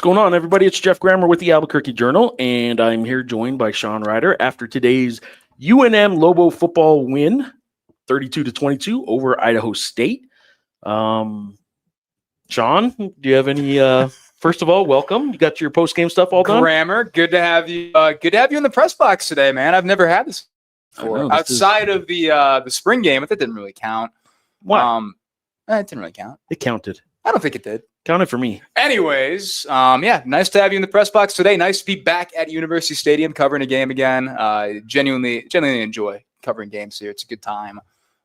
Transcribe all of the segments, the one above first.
going on, everybody? It's Geoff Grammer with the Albuquerque Journal, and I'm here joined by Sean Reider after today's UNM Lobo football win, 32-22 over Idaho State. Sean, do you have any? First of all, welcome. You got your post-game stuff all done? Grammer, good to have you. Good to have you in the press box today, man. I've never had this before. Outside of the spring game, but that didn't really count. Why? It didn't really count. It counted. I don't think it did. Counted for me. Anyways, nice to have you in the press box today. Nice to be back at University Stadium covering a game again. Genuinely enjoy covering games here. It's a good time.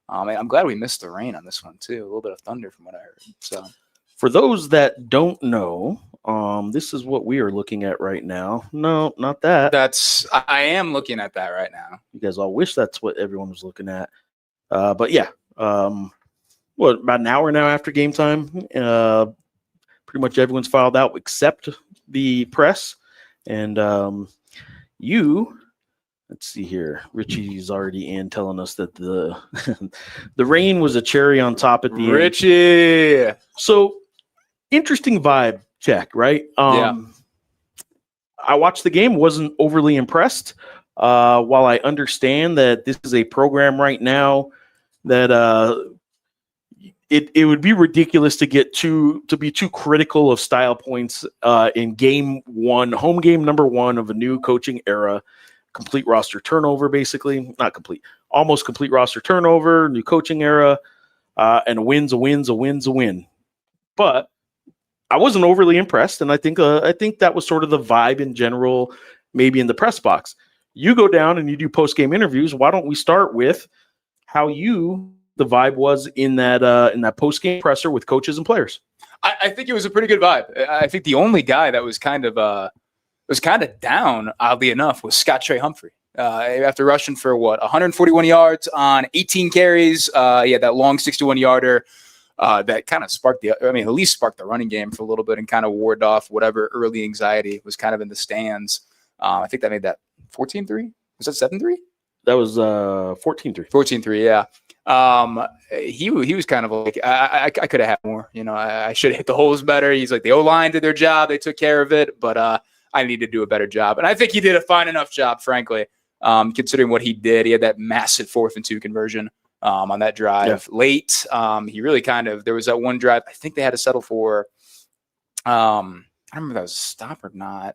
I'm glad we missed the rain on this one too. A little bit of thunder from what I heard. So, for those that don't know, this is what we are looking at right now. No, not that. I am looking at that right now. You guys all wish that's what everyone was looking at. But yeah, about an hour now after game time, pretty much everyone's filed out except the press. And let's see here. Richie's already in telling us that the the rain was a cherry on top at the end. Richie. So interesting vibe check, right? Yeah. I watched the game, wasn't overly impressed. While I understand that this is a program right now that it would be ridiculous to be too critical of style points in game one, home game number one of a new coaching era, complete roster turnover, basically. Not complete, almost complete roster turnover, new coaching era, and a win's a win. But I wasn't overly impressed, and I think that was sort of the vibe in general, maybe in the press box. You go down and you do post-game interviews. Why don't we start with how the vibe was in that post-game presser with coaches and players? I think it was a pretty good vibe. I think the only guy that was kind of down, oddly enough, was Scott Humphrey. After rushing for 141 yards on 18 carries. That long 61-yarder that kind of at least sparked the running game for a little bit and kind of warded off whatever early anxiety was kind of in the stands. I think that made that 14-3. Was that 7-3? That was 14-3. 14-3, yeah. He was kind of like, I could have had more. I should have hit the holes better. He's like, the O-line did their job. They took care of it, but I need to do a better job. And I think he did a fine enough job, frankly, considering what he did. He had that massive 4th and 2 conversion on that drive late. He really there was that one drive, I think they had to settle for, I don't remember if that was a stop or not.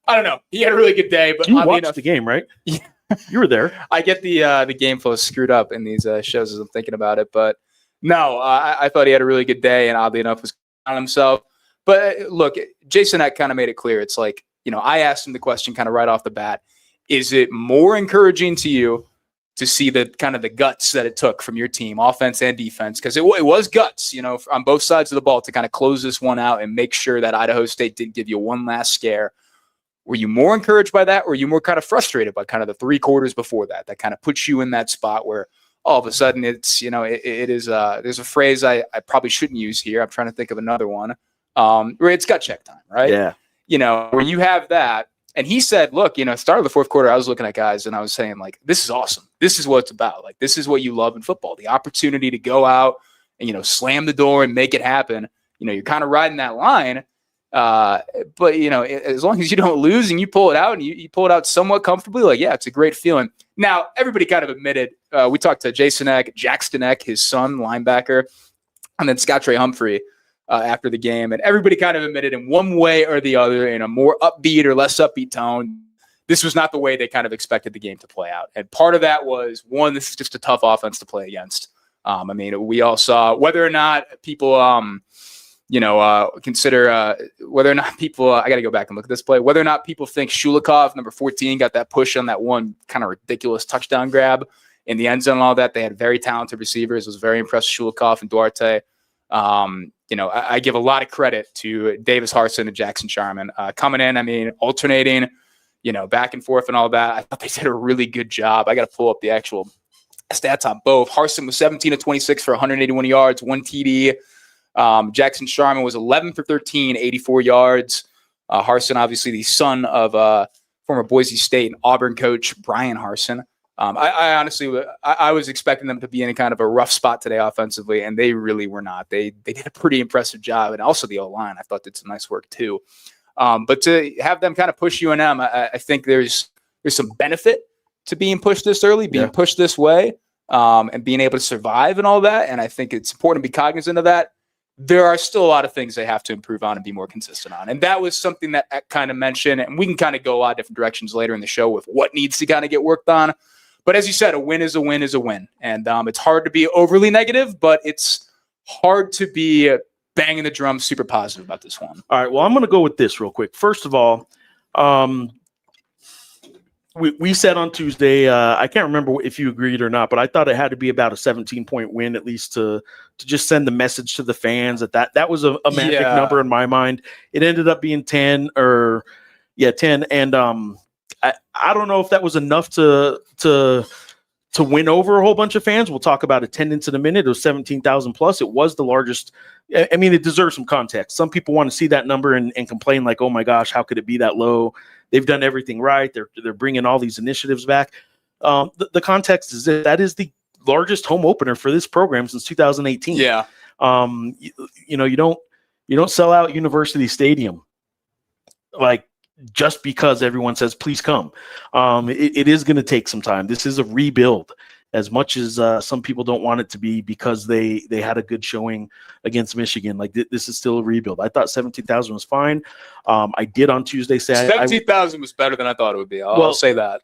I don't know. He had a really good day. But you watched the game, right? Yeah. You were there. I get the game flow screwed up in these shows as I'm thinking about it. But no, I thought he had a really good day and oddly enough was on himself. But look, Jason Eck kind of made it clear. It's like, I asked him the question kind of right off the bat. Is it more encouraging to you to see the kind of the guts that it took from your team, offense and defense? Because it was guts, on both sides of the ball to kind of close this one out and make sure that Idaho State didn't give you one last scare. Were you more encouraged by that, or were you more kind of frustrated by kind of the 3 quarters before that kind of puts you in that spot where all of a sudden it's, it is, there's a phrase I probably shouldn't use here. I'm trying to think of another one, where it's gut check time, right? Yeah. Where you have that. And he said, look, start of the 4th quarter, I was looking at guys and I was saying, like, this is awesome. This is what it's about. Like, this is what you love in football, the opportunity to go out and, slam the door and make it happen. You're kind of riding that line. But as long as you don't lose and you pull it out and you pull it out somewhat comfortably, like, yeah, it's a great feeling. Now, everybody kind of admitted, we talked to Jackson Eck, his son, linebacker, and then Scott Humphrey after the game. And everybody kind of admitted in one way or the other, in a more upbeat or less upbeat tone, this was not the way they kind of expected the game to play out. And part of that was, one, this is just a tough offense to play against. We all saw whether or not people consider whether or not people, I got to go back and look at this play, whether or not people think Shulikov, number 14, got that push on that one kind of ridiculous touchdown grab in the end zone and all that. They had very talented receivers. I was very impressed with Shulikov and Duarte. I give a lot of credit to Davis Harsin and Jackson Sharman coming in, alternating, back and forth and all that. I thought they did a really good job. I got to pull up the actual stats on both. Harsin was 17 of 26 for 181 yards, 1 TD. Jackson Sharman was 11 for 13, 84 yards. Harsin, obviously the son of former Boise State and Auburn coach Brian Harsin. I honestly was expecting them to be in kind of a rough spot today offensively, and they really were not. They did a pretty impressive job, and also the O-line I thought did some nice work too. But to have them kind of push UNM, I think there's some benefit to being pushed this early, being pushed this way, and being able to survive and all that. And I think it's important to be cognizant of that. There are still a lot of things they have to improve on and be more consistent on. And that was something that Eck kind of mentioned. And we can kind of go a lot of different directions later in the show with what needs to kind of get worked on. But as you said, a win is a win is a win. And it's hard to be overly negative, but it's hard to be banging the drum super positive about this one. All right. Well, I'm going to go with this real quick. First of all, we said on Tuesday, I can't remember if you agreed or not, but I thought it had to be about a 17-point win, at least to just send the message to the fans that was a magic number in my mind. It ended up being 10. And I don't know if that was enough to win over a whole bunch of fans. We'll talk about attendance in a minute. It was 17,000 plus. It was the largest. I mean, it deserves some context. Some people want to see that number and complain like, oh my gosh, how could it be that low? They've done everything right. They're bringing all these initiatives back. The context is that is the largest home opener for this program since 2018. Yeah. You don't sell out University Stadium like just because everyone says please come. It is going to take some time. This is a rebuild, as much as some people don't want it to be because they had a good showing against Michigan. Like this is still a rebuild. I thought 17,000 was fine. I did on Tuesday say 17,000 was better than I thought it would be. I'll say that.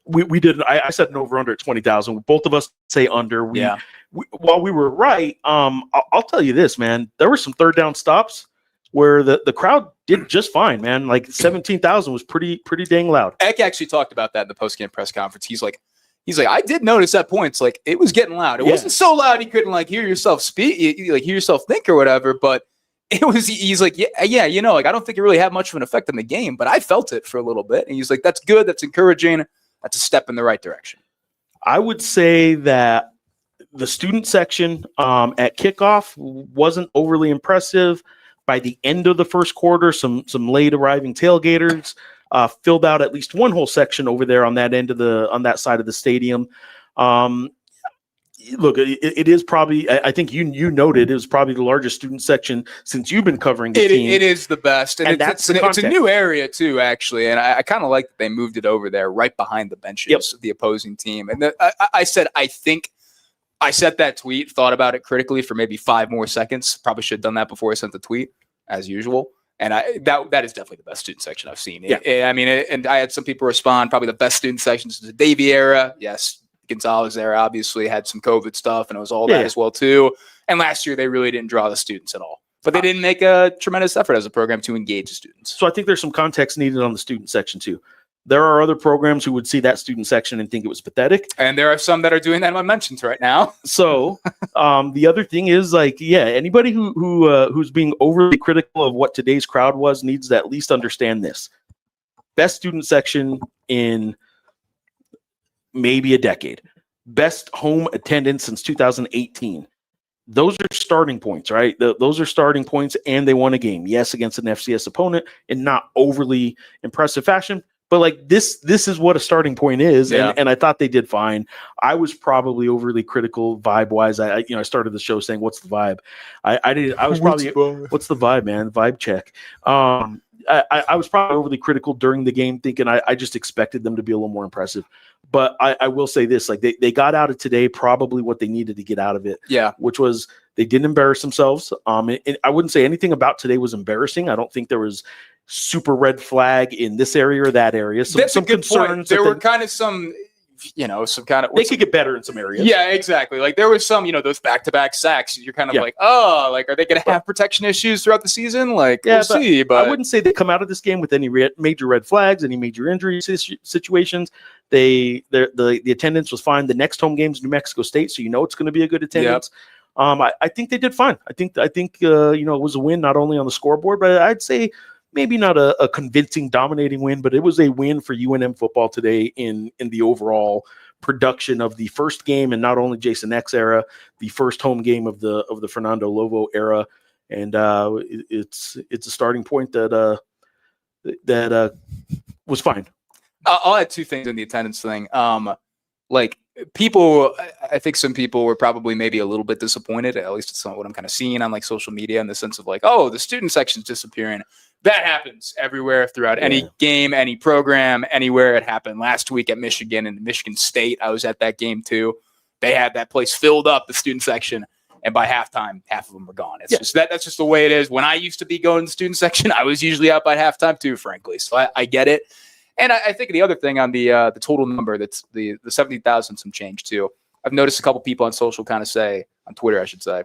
We did. I said an over under at 20,000. Both of us say under. While we were right, I'll tell you this, man. There were some third down stops where the crowd did just fine, man. Like 17,000 was pretty dang loud. Eck actually talked about that in the postgame press conference. He's like, I did notice at points, like it was getting loud. It wasn't so loud he couldn't like hear yourself speak, like hear yourself think or whatever. But it was. He's like, yeah, like I don't think it really had much of an effect on the game, but I felt it for a little bit. And he's like, that's good. That's encouraging. That's a step in the right direction. I would say that the student section at kickoff wasn't overly impressive. By the end of the first quarter, some late arriving tailgaters filled out at least one whole section over there on that end of on that side of the stadium. Look, it is probably, I think you noted, it was probably the largest student section since you've been covering the team. It is the best. And it's a new area too, actually. And I kind of like that they moved it over there right behind the benches of the opposing team. And I said that tweet, thought about it critically for maybe 5 more seconds. Probably should have done that before I sent the tweet, as usual. And that is definitely the best student section I've seen. And I had some people respond, probably the best student section since the Davey era. Yes, Gonzalez there obviously had some COVID stuff, and it was all that as well too. And last year they really didn't draw the students at all. But they didn't make a tremendous effort as a program to engage the students. So I think there's some context needed on the student section too. There are other programs who would see that student section and think it was pathetic. And there are some that are doing that in my mentions right now. So the other thing is anybody who's being overly critical of what today's crowd was needs to at least understand this. Best student section in maybe a decade. Best home attendance since 2018. Those are starting points, right? Those are starting points, and they won a game. Yes, against an FCS opponent in not overly impressive fashion. But like this is what a starting point is, and I thought they did fine. I was probably overly critical vibe wise. I started the show saying, "What's the vibe?" I was probably what's the vibe, man? Vibe check. I was probably overly critical during the game, thinking I just expected them to be a little more impressive. But I will say this: like they got out of today probably what they needed to get out of it. Yeah, which was they didn't embarrass themselves. And I wouldn't say anything about today was embarrassing. I don't think there was super red flag in this area or that area. Some concerns. There were kind of some kind of they could get better in some areas. Yeah, exactly. Like there was some, those back-to-back sacks. You're kind of like, oh, like are they going to have protection issues throughout the season? Like we'll see. But I wouldn't say they come out of this game with any major red flags, any major injury situations. The attendance was fine. The next home game is New Mexico State, so it's going to be a good attendance. Yep. I think they did fine. I think it was a win not only on the scoreboard, but I'd say maybe not a convincing, dominating win, but it was a win for UNM football today in the overall production of the first game, and not only Jason X era, the first home game of the Fernando Lovo era, and it's a starting point that was fine. I'll add 2 things in the attendance thing. Like people, I think some people were probably maybe a little bit disappointed. At least it's not what I'm kind of seeing on like social media, in the sense of like, oh, the student section's disappearing. That happens everywhere throughout any game, any program, anywhere. It happened last week at Michigan and Michigan State. I was at that game too. They had that place filled up, the student section. And by halftime, half of them were gone. It's just that's just the way it is. When I used to be going to the student section, I was usually out by halftime too, frankly. So I get it. And I think the other thing on the total number, that's the 70,000 some change too. I've noticed a couple people on social kind of say, on Twitter, I should say,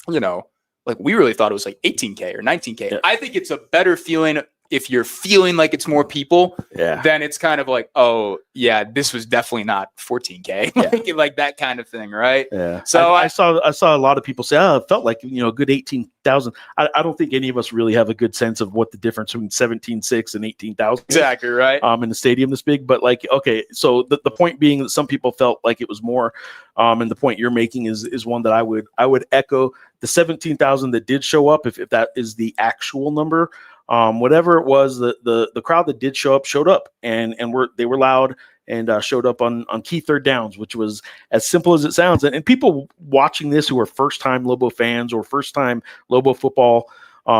like we really thought it was like 18K or 19K. Yeah. I think it's a better feeling if you're feeling like it's more people, then it's kind of like, oh yeah, this was definitely not 14K, like that kind of thing, right? Yeah. So I saw a lot of people say, oh, it felt like a good 18,000. I don't think any of us really have a good sense of what the difference between 17,600 and 18,000 exactly right. In a stadium this big, but like, okay, so the point being that some people felt like it was more, and the point you're making is one that I would echo. The 17,000 that did show up, if that is the actual number. Whatever it was, the crowd that did show up showed up, and they were loud and showed up on key third downs, which was as simple as it sounds. And people watching this who are first time Lobo fans or first time Lobo football,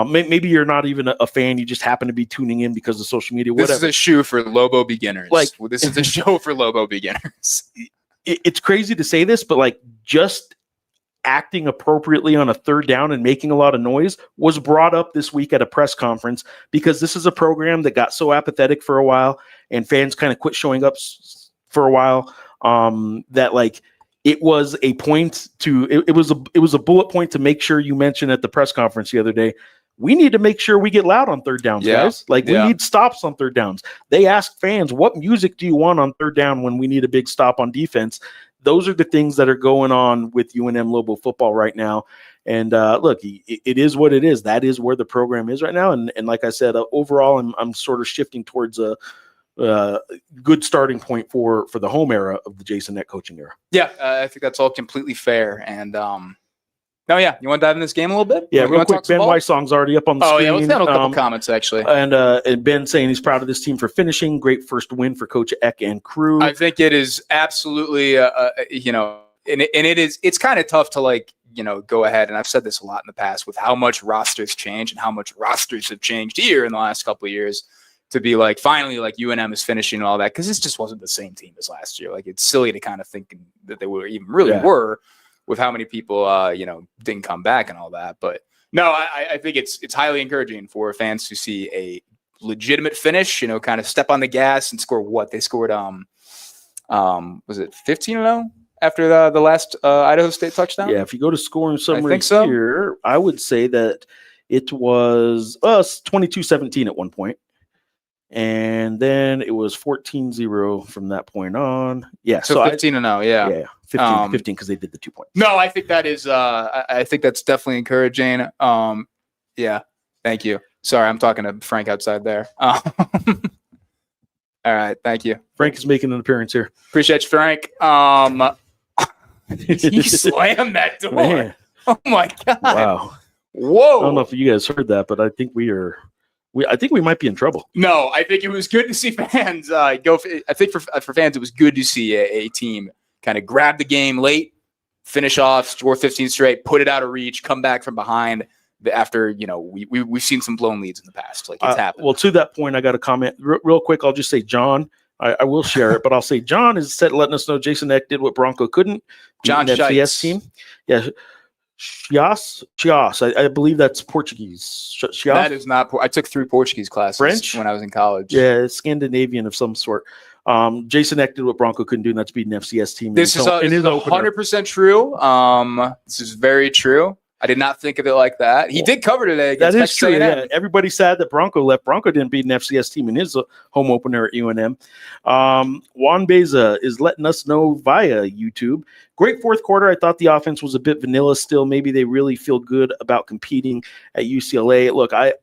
maybe you're not even a fan, you just happen to be tuning in because of social media. Whatever. This is a shoe for Lobo beginners. This is a show for Lobo beginners. It's crazy to say this, but like just acting appropriately on a third down and making a lot of noise was brought up this week at a press conference, because this is a program that got so apathetic for a while and fans kind of quit showing up for a while, that like it was a point to it was a bullet point to make sure you mentioned at the press conference the other day. We need to make sure we get loud on third downs, guys. Like we need stops on third downs. They asked fans, what music do you want on third down when we need a big stop on defense? Those are the things that are going on with UNM Lobo football right now. And look, it is what it is. That is where the program is right now. And like I said, overall, I'm sort of shifting towards a good starting point for the home era of the Jason Neck coaching era. Yeah, I think that's all completely fair. And you want to dive in this game a little bit? Yeah, real quick, Ben Wysong's already up on the screen. Oh, yeah, let's handle a couple comments, actually. And Ben saying he's proud of this team for finishing. Great first win for Coach Eck and crew. I think it is absolutely, it's kind of tough to go ahead. And I've said this a lot in the past with how much rosters change and how much rosters have changed here in the last couple of years, to be like, finally, like UNM is finishing and all that, because this just wasn't the same team as last year. Like, it's silly to kind of think that they were even were, with how many people, didn't come back and all that. But no, I think it's highly encouraging for fans to see a legitimate finish, kind of step on the gas and score what they scored. Was it 15-0 after the last Idaho State touchdown? Yeah. If you go to scoring summary here, I would say that it was us 22-17 at one point. And then it was 14-0 from that point on. Yeah. So 15-0. Yeah. Yeah. 15 because they did the 2 points. No, I think that is, I think that's definitely encouraging. Yeah. Thank you. Sorry, I'm talking to Frank outside there. All right. Thank you. Frank is making an appearance here. Appreciate you, Frank. You slammed that door. Man. Oh my God. Wow. Whoa. I don't know if you guys heard that, but I think I think we might be in trouble. No, I think it was good to see fans go. I think for fans, it was good to see a team kind of grab the game late, finish off, score 15 straight, put it out of reach, come back from behind. After we've seen some blown leads in the past, like it's happened. Well, to that point, I got a comment real quick. I'll just say, John. I will share it, but I'll say John is letting us know Jason Eck did what Bronco couldn't. John FCS team, yeah. Chios. I believe that's Portuguese. Chios? That is not. I took 3 Portuguese classes French when I was in college. Yeah, Scandinavian of some sort. Jason Eck did what Bronco couldn't do, and that's beat an FCS team. This is 100% true. This is very true. I did not think of it like that. He did cover today. That is true. Yeah. Everybody's sad that Bronco left. Bronco didn't beat an FCS team in his home opener at UNM. Juan Beza is letting us know via YouTube. Great fourth quarter. I thought the offense was a bit vanilla still. Maybe they really feel good about competing at UCLA. Look, I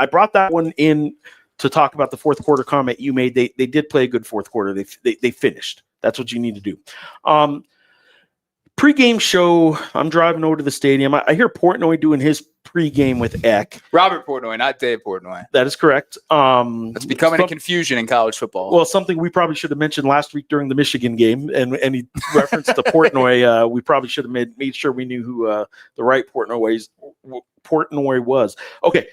brought that one in to talk about the fourth quarter comment you made. They did play a good fourth quarter. They finished. That's what you need to do. Pre-game show, I'm driving over to the stadium. I hear Portnoy doing his pregame with Eck. Robert Portnoy, not Dave Portnoy. That is correct. It's becoming a confusion in college football. Well, something we probably should have mentioned last week during the Michigan game, and he referenced to Portnoy. We probably should have made sure we knew who the right Portnoy was. Okay.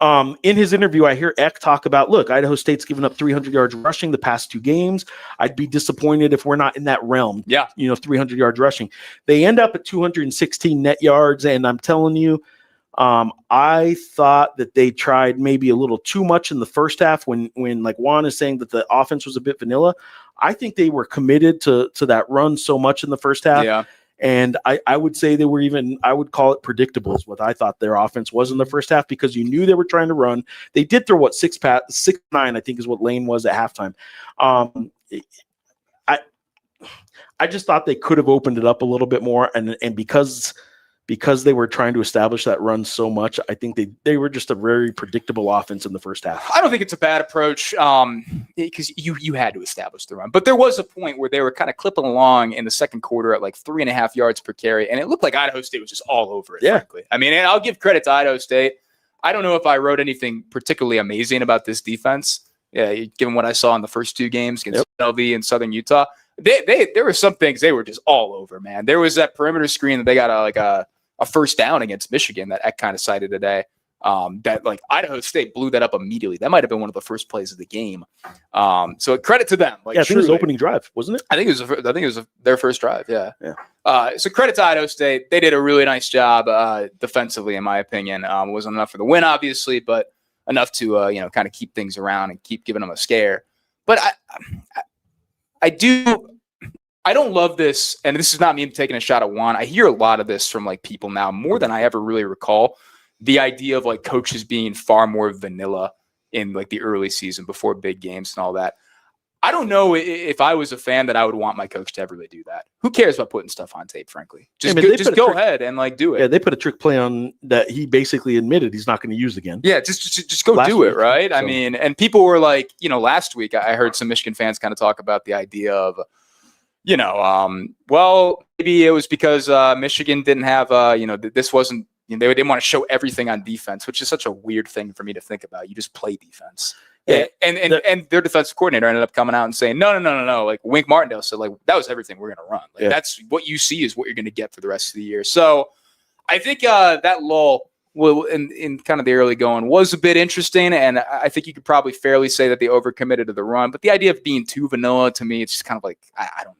In his interview, I hear Eck talk about, look, Idaho State's given up 300 yards rushing the past 2 games. I'd be disappointed if we're not in that realm. Yeah. 300 yards rushing. They end up at 216 net yards, and I'm telling you, I thought that they tried maybe a little too much in the first half when like Juan is saying that the offense was a bit vanilla. I think they were committed to that run so much in the first half. Yeah. And I would say they were I would call it predictable is what I thought their offense was in the first half, because you knew they were trying to run. They did throw 6-9, I think is what Lane was at halftime. I just thought they could have opened it up a little bit more. And because they were trying to establish that run so much, I think they were just a very predictable offense in the first half. I don't think it's a bad approach because you had to establish the run. But there was a point where they were kind of clipping along in the second quarter at like 3.5 yards per carry, and it looked like Idaho State was just all over it, frankly. I mean, and I'll give credit to Idaho State. I don't know if I wrote anything particularly amazing about this defense, given what I saw in the first 2 games against UNLV and Southern Utah. There were some things they were just all over, man. There was that perimeter screen that they got a first down against Michigan that Eck kind of cited today. That like Idaho State blew that up immediately. That might have been one of the first plays of the game. So credit to them. Like, I think it was opening drive, wasn't it? I think it was their first drive. Yeah. So credit to Idaho State. They did a really nice job defensively, in my opinion. It wasn't enough for the win, obviously, but enough to kind of keep things around and keep giving them a scare. But I don't love this, and this is not me taking a shot at Juan. I hear a lot of this from like people now, more than I ever really recall. The idea of like coaches being far more vanilla in like the early season before big games and all that. I don't know if I was a fan that I would want my coach to ever really do that. Who cares about putting stuff on tape, frankly? Just go ahead and like do it. Yeah, they put a trick play on that he basically admitted he's not going to use again. Yeah, just go do it, right? So. I mean, and people were like, last week I heard some Michigan fans kind of talk about the idea of, well, maybe it was because Michigan didn't have, this wasn't, they didn't want to show everything on defense, which is such a weird thing for me to think about. You just play defense. Yeah, and their defensive coordinator ended up coming out and saying, no. Like Wink Martindale said, like, that was everything we're going to run. Like, that's what you see is what you're going to get for the rest of the year. So I think that lull in kind of the early going was a bit interesting. And I think you could probably fairly say that they overcommitted to the run. But the idea of being too vanilla, to me, it's just kind of like, I don't know.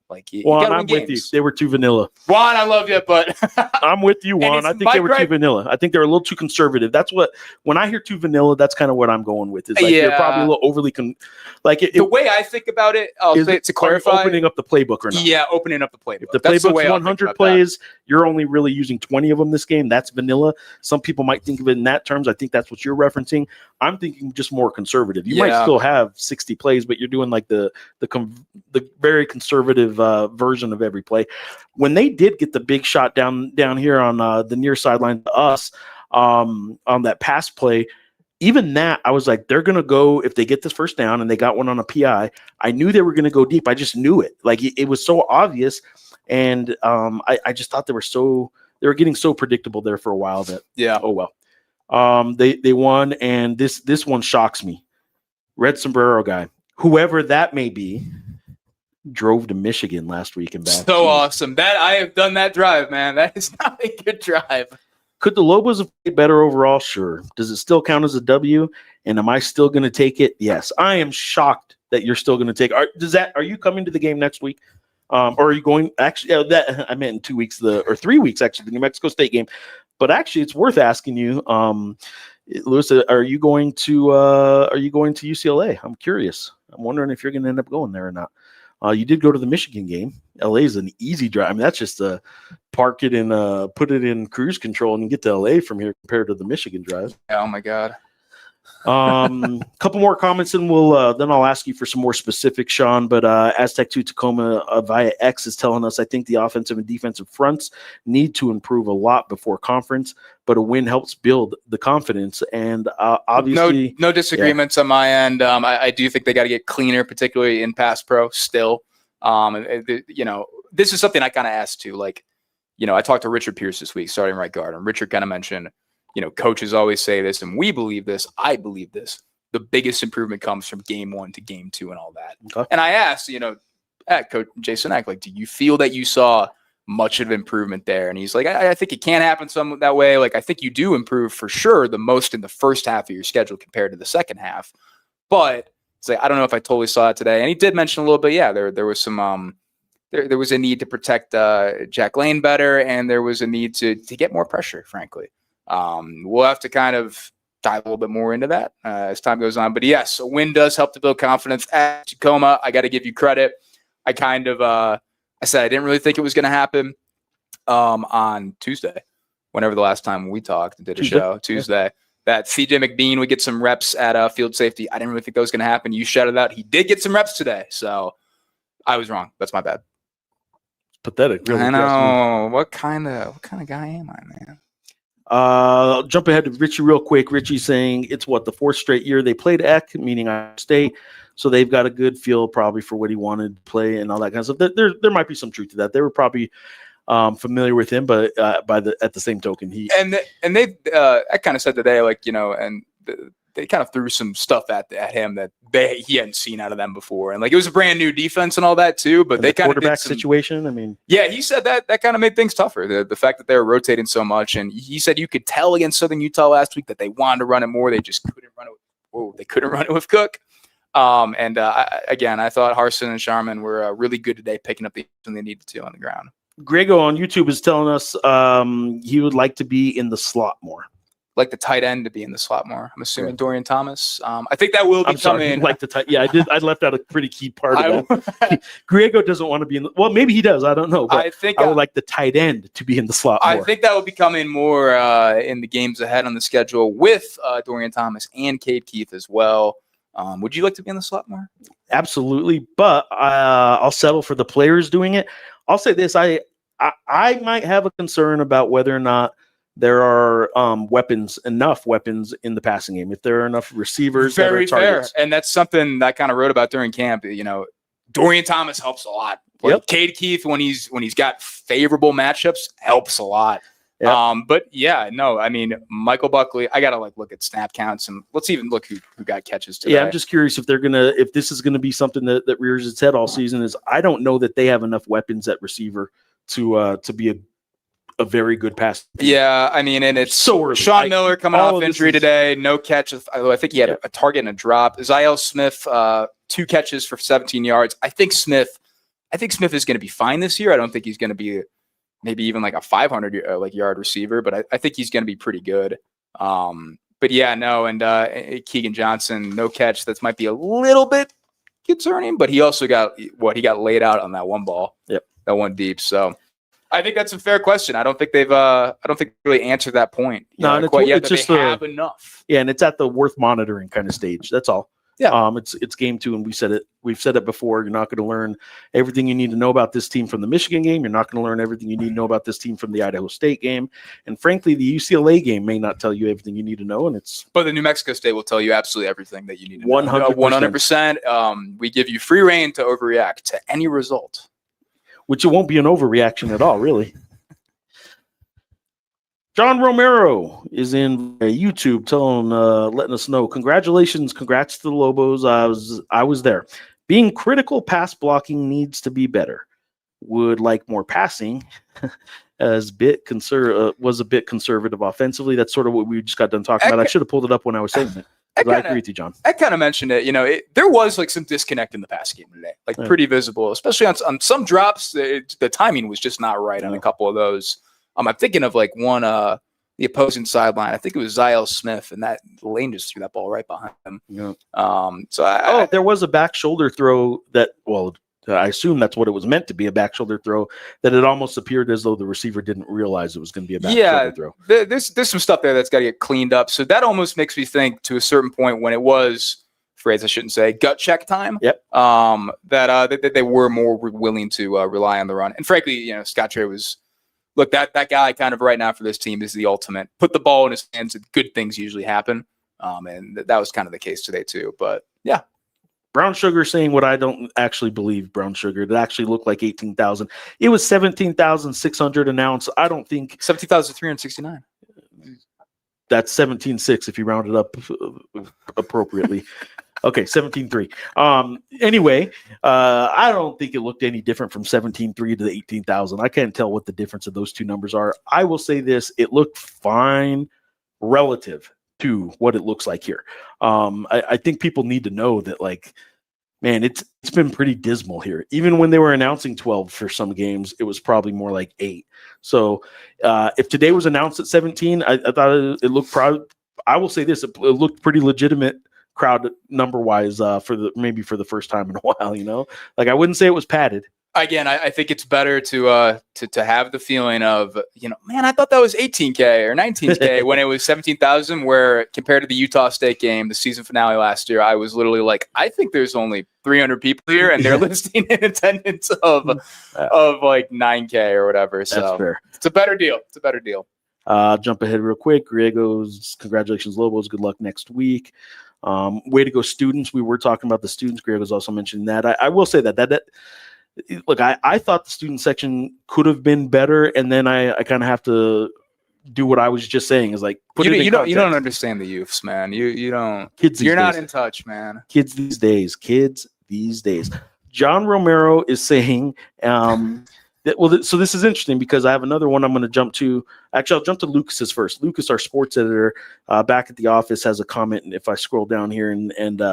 Like, Juan, I'm with you. They were too vanilla. Juan, I love you, but I'm with you, Juan. I think they were too vanilla. I think they're a little too conservative. That's what, when I hear too vanilla, that's kind of what I'm going with. Is like they're probably a little overly the way I think about it, I'll say it to clarify, opening up the playbook or not. Yeah, opening up the playbook. If the playbook's 100 plays, you're only really using 20 of them this game. That's vanilla. Some people might think of it in that terms. I think that's what you're referencing. I'm thinking just more conservative. You might still have 60 plays, but you're doing like the very conservative version of every play. When they did get the big shot down here on the near sideline to us on that pass play, even that, I was like, they're going to go, if they get this first down, and they got one on a PI, I knew they were going to go deep. I just knew it. Like, it was so obvious. And I just thought they were getting so predictable there for a while that, oh well. They won, and this one shocks me. Red sombrero guy, whoever that may be, drove to Michigan last week and back. So awesome. That I have done that drive, man. That is not a good drive. Could the Lobos have played better overall? Sure. Does it still count as a W? And am I still going to take it? Yes. I am shocked that you're still going to take. Are you coming to the game next week? Or are you going? Actually, that I meant in 2 weeks, or 3 weeks actually, the New Mexico State game. But actually, it's worth asking you, Lewis. Are you going to UCLA? I'm curious. I'm wondering if you're going to end up going there or not. You did go to the Michigan game. LA is an easy drive. I mean, that's just park it and put it in cruise control and get to LA from here compared to the Michigan drive. Oh my God. Couple more comments and then I'll ask you for some more specifics, Sean. But Aztec 2 Tacoma via X is telling us, I think the offensive and defensive fronts need to improve a lot before conference, but a win helps build the confidence. And obviously, no disagreements on my end. I do think they got to get cleaner, particularly in pass pro. Still, this is something I kind of asked too. Like, I talked to Richard Pierce this week, starting right guard, and Richard kind of mentioned, coaches always say this, and we believe this. I believe this. The biggest improvement comes from game 1 to game 2 and all that. Okay. And I asked, at Coach Jason Eck, like, do you feel that you saw much of improvement there? And he's like, I think it can happen some that way. Like, I think you do improve for sure the most in the first half of your schedule compared to the second half. But it's like, I don't know if I totally saw it today. And he did mention a little bit, yeah, there was some there was a need to protect Jack Lane better, and there was a need to get more pressure, frankly. We'll have to kind of dive a little bit more into that as time goes on. But yes, a win does help to build confidence. At Tacoma, I got to give you credit. I kind of I said I didn't really think it was going to happen on Tuesday, whenever the last time we talked and did a show, Tuesday, that CJ McBean would get some reps at field safety. I didn't really think that was going to happen. You shouted out. He did get some reps today. So I was wrong. That's my bad. Pathetic. Really. I know. What kind of guy am I, man? I'll jump ahead to Richie real quick. Richie saying it's the 4th straight year they played Eck, meaning Idaho State. So they've got a good feel probably for what he wanted to play and all that kind of stuff. There might be some truth to that. They were probably familiar with him, but at the same token, they I kind of said today, they kind of threw some stuff at him that he hadn't seen out of them before, and it was a brand new defense and all that too. But they kind of quarterback situation. I mean, yeah, he said that kind of made things tougher. The fact that they were rotating so much, and he said you could tell against Southern Utah last week that they wanted to run it more. They just couldn't run it. They couldn't run it with Cook. I thought Harsin and Sharman were really good today, picking up the when they needed to on the ground. Grego on YouTube is telling us he would like to be in the slot more. Like the tight end to be in the slot more. I'm assuming Dorian Thomas. I think that will be coming. Like the tight. Yeah, I left out a pretty key part of that. Griego doesn't want to be in the, well, maybe he does. I don't know. But I would like the tight end to be in the slot more. I think that will be coming more in the games ahead on the schedule with Dorian Thomas and Cade Keith as well. Would you like to be in the slot more? Absolutely, but I'll settle for the players doing it. I'll say this: I might have a concern about whether or not there are enough weapons in the passing game. If there are enough receivers, very that are targets. fair, and that's something that I kind of wrote about during camp. Dorian Thomas helps a lot. Cade Keith, when he's got favorable matchups, helps a lot. Yep. But yeah, no, I mean, Michael Buckley, I got to look at snap counts, and let's even look who got catches today. Yeah, I'm just curious if this is going to be something that rears its head all season. Is I don't know that they have enough weapons at receiver to be a very good pass. Yeah, I mean, and it's so early. Sean Miller coming off injury today, no catch. I think he had a target and a drop. Ziel Smith, 2 catches for 17 yards. I think Smith is going to be fine this year. I don't think he's going to be maybe even a 500 yard receiver, but I think he's going to be pretty good. But yeah, no, and Keegan Johnson, no catch. That might be a little bit concerning, but he also got laid out on that one ball. Yep, that one deep. So I think that's a fair question. I don't think they've really answered that point. Quite yet. It's just they have enough. Yeah, and it's at the worth monitoring kind of stage. That's all. Yeah. It's game 2, and we've said it before. You're not going to learn everything you need to know about this team from the Michigan game. You're not going to learn everything you need to know about this team from the Idaho State game. And frankly, the UCLA game may not tell you everything you need to know. But the New Mexico State will tell you absolutely everything that you need to 100%. know. 100%. We give you free reign to overreact to any result. Which it won't be an overreaction at all, really. John Romero is in YouTube letting us know, congrats to the Lobos. I was there. Being critical pass blocking needs to be better. Would like more passing. Was a bit conservative offensively. That's sort of what we just got done talking about. I should have pulled it up when I was saying it. I agree with you, John. I kind of mentioned it. There was some disconnect in the pass game today, pretty visible, especially on some drops. The timing was just not right on a couple of those. I'm thinking of one the opposing sideline. I think it was Ziel Smith, and that Lane just threw that ball right behind him. Yeah. There was a back shoulder throw that. Well, I assume that's what it was meant to be, a back shoulder throw, that it almost appeared as though the receiver didn't realize it was going to be a back shoulder throw. There's some stuff there that's got to get cleaned up. So that almost makes me think to a certain point when it was, phrase I shouldn't say, gut check time. Yep. That they were more willing to rely on the run. And frankly, Scott Trey was, look, that guy kind of right now for this team is the ultimate. Put the ball in his hands and good things usually happen. And that was kind of the case today too. But yeah. Brown Sugar saying what I don't actually believe, Brown Sugar. It actually looked like 18,000. It was 17,600 announced. I don't think 17,369. that's 17-6 if you round it up appropriately. Okay, 17-3. Anyway, I don't think it looked any different from 17-3 to the 18,000. I can't tell what the difference of those two numbers are. I will say this: it looked fine relative to what it looks like here. I think people need to know that, like, man, it's been pretty dismal here. Even when they were announcing 12 for some games, it was probably more like 8. So if today was announced at 17, I thought it looked proud. I will say this: it looked pretty legitimate crowd number wise for the first time in a while. You know, like I wouldn't say it was padded. Again, I think it's better to have the feeling of, man, I thought that was 18K or 19K when it was 17,000, where compared to the Utah State game, the season finale last year, I was literally like, I think there's only 300 people here and they're listing in attendance of like 9K or whatever. So that's fair. It's a better deal. It's a better deal. Jump ahead real quick. Griego's congratulations, Lobos. Good luck next week. Way to go, students. We were talking about the students. Griego's also mentioned that. I will say that look, I thought the student section could have been better, and then I kind of have to do what I was just saying, is like you don't understand the youths, man. You don't. Kids, you're not in touch, man. Kids these days. John Romero is saying that. So this is interesting because I have another one I'm going to jump to. Actually, I'll jump to Lucas's first. Lucas, our sports editor, back at the office, has a comment. And if I scroll down here and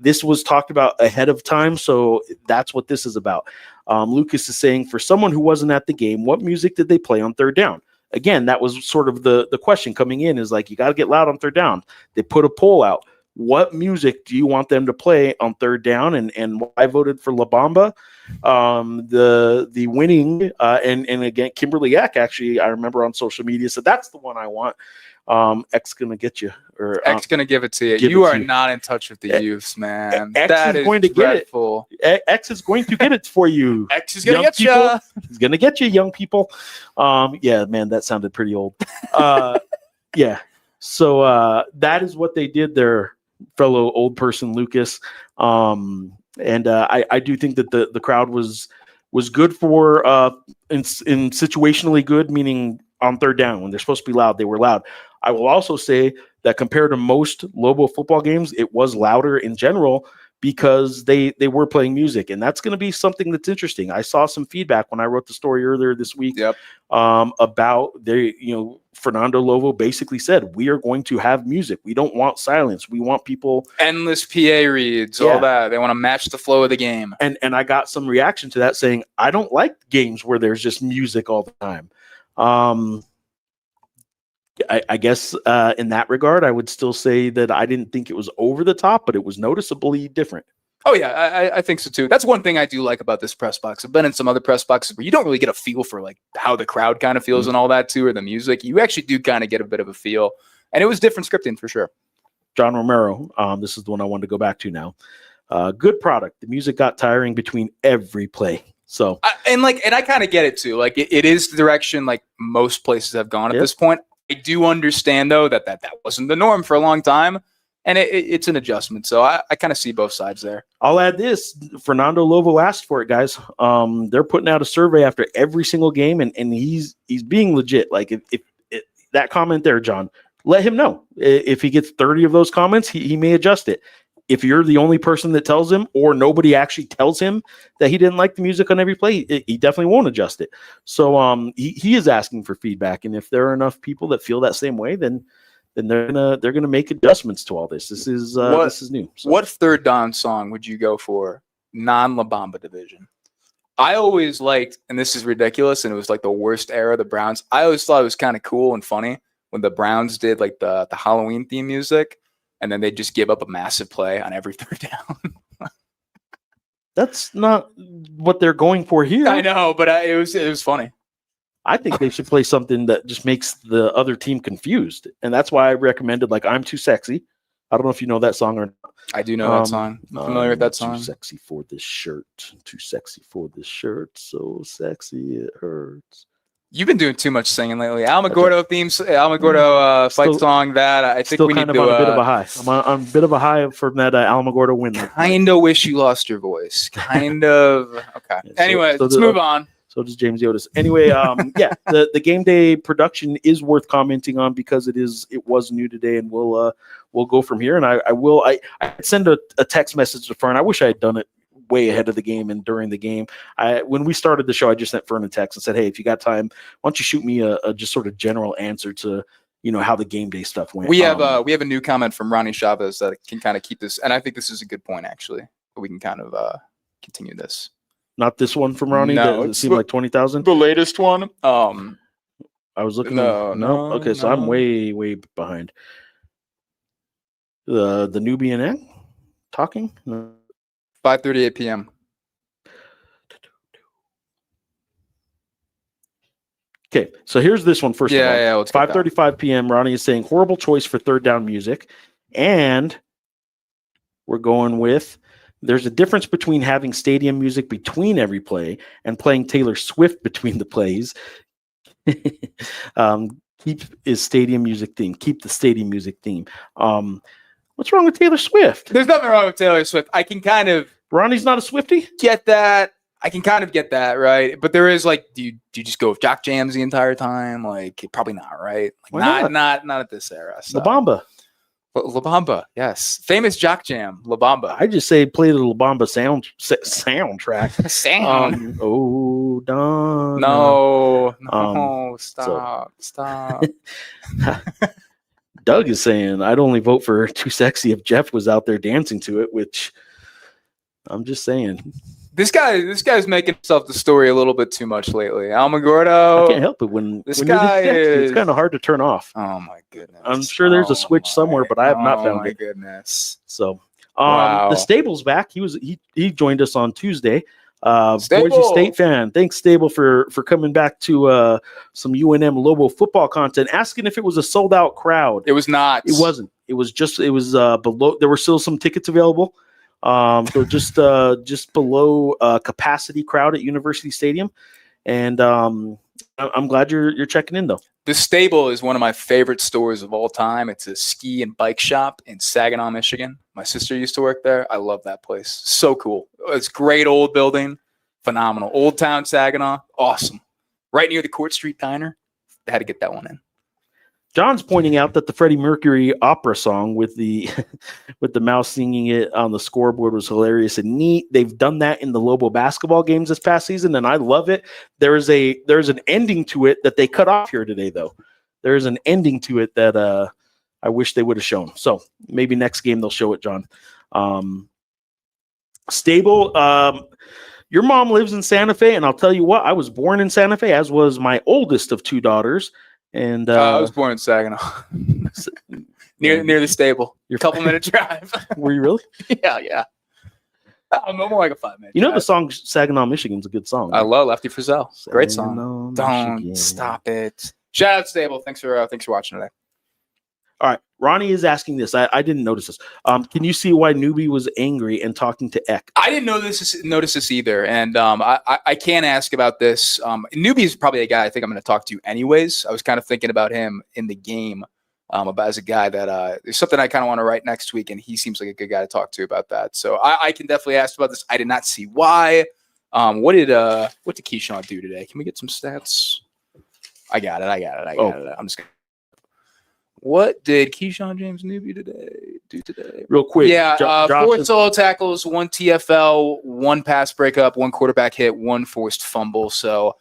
this was talked about ahead of time, so that's what this is about. Lucas is saying, for someone who wasn't at the game, what music did they play on third down? Again, that was sort of the question coming in, is like, you got to get loud on third down. They put a poll out. What music do you want them to play on third down? And I voted for La Bamba. The winning, and again, Kimberly Eck, actually, I remember on social media, said that's the one I want. X gonna get you, or X gonna give it to you. You are not in touch with the youths, man. X is going to dreadful. Get it. X is going to get it for you. X is gonna get you. He's gonna get you, young people. Yeah, man, that sounded pretty old. Yeah. So that is what they did there, fellow old person Lucas. And I do think that the crowd was good for in situationally good, meaning on third down when they're supposed to be loud, they were loud. I will also say that compared to most Lobo football games, it was louder in general because they were playing music, and that's going to be something that's interesting. I saw some feedback when I wrote the story earlier this week about Fernando Lobo basically said, we are going to have music. We don't want silence. We want people. Endless PA reads, all that. They want to match the flow of the game. And I got some reaction to that saying, I don't like games where there's just music all the time. I guess in that regard, I would still say that I didn't think it was over the top, but it was noticeably different. Oh, yeah, I think so, too. That's one thing I do like about this press box. I've been in some other press boxes where you don't really get a feel for like how the crowd kind of feels and all that, too, or the music. You actually do kind of get a bit of a feel. And it was different scripting for sure. John Romero, this is the one I wanted to go back to now. Good product. The music got tiring between every play. So and I kind of get it, too. Like it is the direction like most places have gone at this point. I do understand, though, that wasn't the norm for a long time, and it's an adjustment. So I kind of see both sides there. I'll add this. Fernando Lobo asked for it, guys. They're putting out a survey after every single game, and he's being legit. Like, if that comment there, John, let him know. If he gets 30 of those comments, he may adjust it. If you're the only person that tells him, or nobody actually tells him that he didn't like the music on every play, he definitely won't adjust it. So he is asking for feedback, and if there are enough people that feel that same way, then they're gonna make adjustments to all this. This is new. So. What third down song would you go for non-La Bamba division? I always liked, and this is ridiculous, and it was like the worst era of the Browns. I always thought it was kind of cool and funny when the Browns did like the Halloween theme music. And then they just give up a massive play on every third down. That's not what they're going for here. I know, but it was funny. I think they should play something that just makes the other team confused. And that's why I recommended, like, I'm Too Sexy. I don't know if you know that song or not. I do know that song. I'm familiar with that song. Too sexy for this shirt. Too sexy for this shirt. So sexy it hurts. You've been doing too much singing lately. Alamogordo fight song that I think we need to. On a bit of a high. I'm on a bit of a high from that Alamogordo win. Kind of wish you lost your voice. Kind of. Okay. Anyway, let's move on. So does James Yotis. Anyway, yeah, the game day production is worth commenting on because it was new today, and we'll go from here. And I send a text message to Fern. I wish I had done it way ahead of the game and during the game. When we started the show, I just sent Fern a text and said, hey, if you got time, why don't you shoot me a just sort of general answer to how the game day stuff went. We have a new comment from Ronnie Chavez that can kind of keep this, and I think this is a good point actually. But we can kind of continue this. Not this one from Ronnie. No, it seemed like 20,000. The latest one. I was looking. No. Okay, so I'm way behind. The Nubian talking. 5:38 p.m. Okay, so here's this one first. Yeah. 5:35 p.m. Ronnie is saying horrible choice for third down music, and we're going with. There's a difference between having stadium music between every play and playing Taylor Swift between the plays. Keep his stadium music theme. Keep the stadium music theme. What's wrong with Taylor Swift? There's nothing wrong with Taylor Swift. I can kind of. Ronnie's not a Swiftie? Get that. I can kind of get that, right? But there is like, do you just go with jock jams the entire time? Like, probably not, right? Like, why not at this era. So. La Bamba. La Bamba, yes. Famous jock jam, La Bamba. I just say play the La Bamba soundtrack. Sound. Oh, Don. No, stop. Doug is saying, I'd only vote for Too Sexy if Geoff was out there dancing to it, which I'm just saying. This guy's making himself the story a little bit too much lately. Almagordo. I can't help it when it's kind of hard to turn off. Oh my goodness. I'm sure there's a switch somewhere, but I have not found it. Oh my goodness. So wow. The Stable's back. He joined us on Tuesday. Boise State fan. Thanks, Stable, for coming back to some UNM Lobo football content, asking if it was a sold out crowd. It was not. It wasn't. It was below. There were still some tickets available. So just below capacity crowd at University Stadium, and I'm glad you're checking in though. The Stable is one of my favorite stores of all time. It's a ski and bike shop in Saginaw, Michigan. My sister used to work there. I love that place. So cool. It's a great old building, phenomenal. Old Town Saginaw, awesome. Right near the Court Street Diner. I had to get that one in. John's pointing out that the Freddie Mercury opera song with the mouse singing it on the scoreboard was hilarious and neat. They've done that in the Lobo basketball games this past season, and I love it. There's an ending to it that they cut off here today, though. There's an ending to it that I wish they would have shown. So maybe next game they'll show it, John. Stable. Your mom lives in Santa Fe, and I'll tell you what, I was born in Santa Fe, as was my oldest of two daughters. And I was born in Saginaw, near the Stable. Your couple-minute drive. Were you really? Yeah. I'm more like a 5-minute. You know the song "Saginaw, Michigan" is a good song. Right? I love Lefty Frizzell. Great song. Michigan. Don't stop it. Shout out Stable. Thanks for watching today. All right, Ronnie is asking this. I didn't notice this. Can you see why Newbie was angry and talking to Eck? I didn't notice this either, and I can't ask about this. Newbie is probably a guy I think I'm going to talk to anyways. I was kind of thinking about him in the game, about as a guy that there's something I kind of want to write next week, and he seems like a good guy to talk to about that. So I can definitely ask about this. I did not see why. What did Keyshawn do today? Can we get some stats? I got it. I'm just gonna. What did Keyshawn James Newby do today? Real quick. Yeah, 4 solo tackles, 1 TFL, 1 pass breakup, 1 quarterback hit, 1 forced fumble. So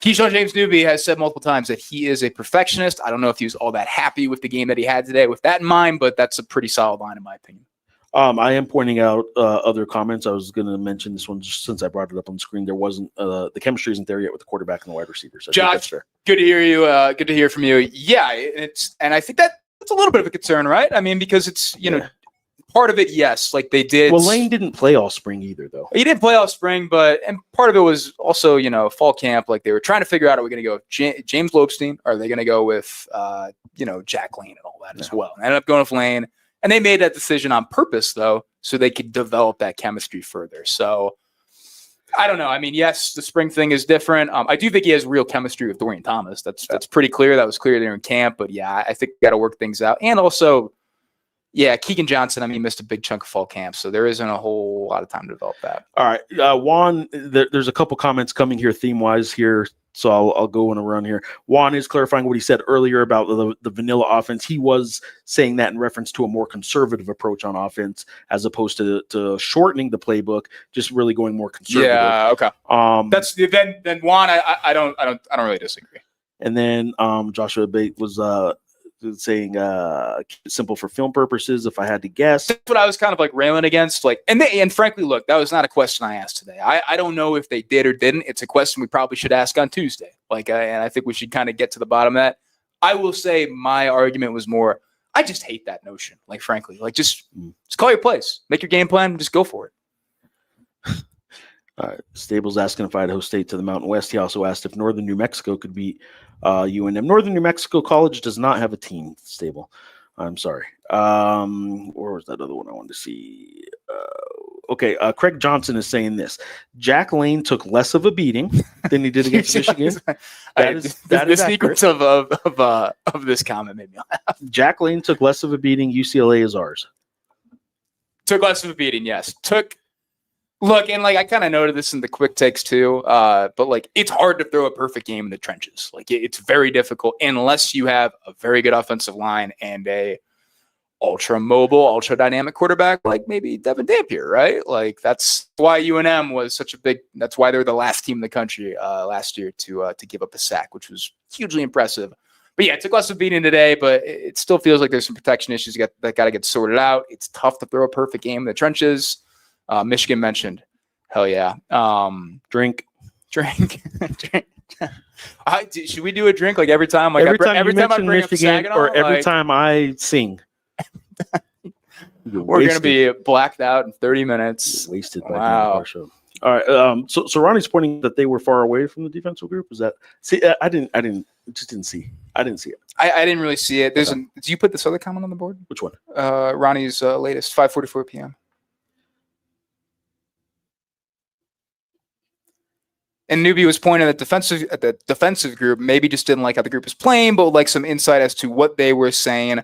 Keyshawn James Newby has said multiple times that he is a perfectionist. I don't know if he was all that happy with the game that he had today with that in mind, but that's a pretty solid line in my opinion. I am pointing out other comments. I was going to mention this one just since I brought it up on the screen. There wasn't the chemistry isn't there yet with the quarterback and the wide receiver. So Josh, good to hear you. Good to hear from you. Yeah, and I think that's a little bit of a concern, right? I mean, because it's part of it, yes, like they did. Well, Lane didn't play all spring either, though. He didn't play all spring, and part of it was also fall camp. Like they were trying to figure out, are we going to go with James Lobstein, or are they going to go with Jack Lane and all that as well? And ended up going with Lane. And they made that decision on purpose, though, so they could develop that chemistry further. So, I don't know. I mean, yes, the spring thing is different. I do think he has real chemistry with Dorian Thomas. That's pretty clear. That was clear there in camp. But, yeah, I think we got to work things out. And also, Yeah, Keegan Johnson, missed a big chunk of fall camp, so there isn't a whole lot of time to develop that. All right. Juan, there's a couple comments coming here theme-wise here, so I'll go on a run here. Juan is clarifying what he said earlier about the vanilla offense. He was saying that in reference to a more conservative approach on offense as opposed to shortening the playbook, just really going more conservative. Yeah, okay. That's then Juan, I don't really disagree. And then Joshua Bate was saying simple for film purposes, if I had to guess. That's what I was kind of like railing against. And frankly, look, that was not a question I asked today. I don't know if they did or didn't. It's a question we probably should ask on Tuesday. And I think we should kind of get to the bottom of that. I will say my argument was more, I just hate that notion. Frankly, just call your plays, make your game plan, just go for it. Stable's asking if Idaho State to the Mountain West. He also asked if Northern New Mexico could beat UNM. Northern New Mexico College does not have a team, Stable. I'm sorry. Or was that other one I wanted to see? Okay, Craig Johnson is saying this. Jack Lane took less of a beating than he did against Michigan. That is the secrets of this comment made me laugh. Jack Lane took less of a beating. UCLA is ours. Took less of a beating, yes. Look, and I kind of noted this in the quick takes too, but it's hard to throw a perfect game in the trenches. It's very difficult unless you have a very good offensive line and a ultra mobile, ultra dynamic quarterback like maybe Devin Dampier, right? That's why UNM was such a big. That's why they were the last team in the country last year to give up a sack, which was hugely impressive. But yeah, it took less of a beating today, but it still feels like there's some protection issues that got to get sorted out. It's tough to throw a perfect game in the trenches. Michigan mentioned, hell yeah. Drink. Should we do a drink every time? Every time I bring Michigan, up or every time I sing. We're going to be blacked out in 30 minutes. Wasted by our show. All right. So Ronnie's pointing that they were far away from the defensive group. Is that? See, I didn't see. I didn't see it. I didn't really see it. Did you put this other comment on the board? Which one? Ronnie's latest 5:44 p.m. And Newbie was pointing at the defensive group, maybe just didn't like how the group was playing, but some insight as to what they were saying.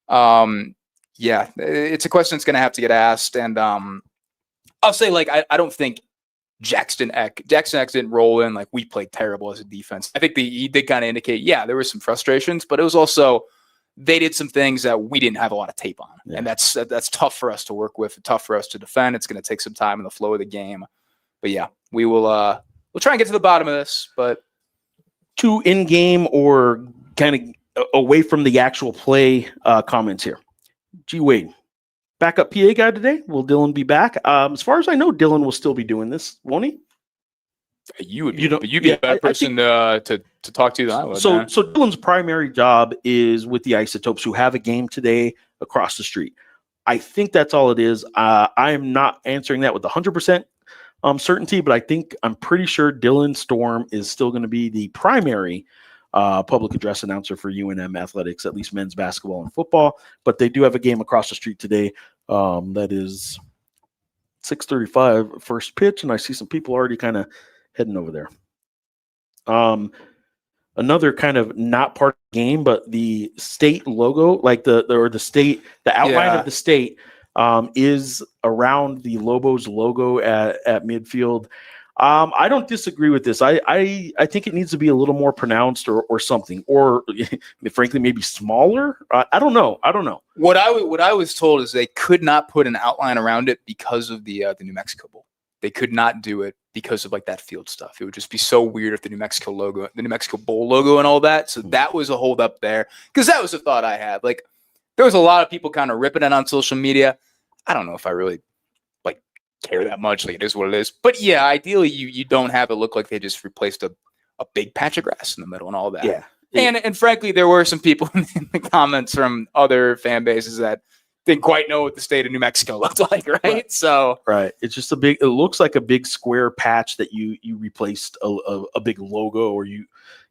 Yeah, it's a question that's going to have to get asked. And I'll say, I don't think Jackson Eck didn't roll in we played terrible as a defense. I think he did kind of indicate, yeah, there were some frustrations, but it was also they did some things that we didn't have a lot of tape on. Yeah. And that's tough for us to work with, tough for us to defend. It's going to take some time in the flow of the game. But yeah, we will we'll try and get to the bottom of this, but 2 in-game or kind of away from the actual play comments here. G. Wade, backup PA guy today. Will Dylan be back? As far as I know, Dylan will still be doing this, won't he? You'd be a better person to talk to than I would. So Dylan's primary job is with the Isotopes, who have a game today across the street. I think that's all it is. I am not answering that with 100%. Certainty, but I'm pretty sure Dylan Storm is still going to be the primary public address announcer for UNM athletics, at least men's basketball and football. But they do have a game across the street today. That is 6:35 first pitch, and I see some people already kind of heading over there. Another kind of not part of the game, but the state logo, the outline of the state. Is around the Lobos logo at midfield. I don't disagree with this. I think it needs to be a little more pronounced or something, or frankly, maybe smaller. I don't know. What I was told is they could not put an outline around it because of the New Mexico Bowl. They could not do it because of that field stuff. It would just be so weird if the New Mexico Bowl logo and all that. So that was a hold up there, because that was a thought I had. There was a lot of people kind of ripping it on social media. I don't know if I really care that much. It is what it is. But yeah, ideally you don't have it look like they just replaced a big patch of grass in the middle and all that. Yeah. And frankly, there were some people in the comments from other fan bases that didn't quite know what the state of New Mexico looked like, right? So it's just it looks like a big square patch that you replaced a big logo, or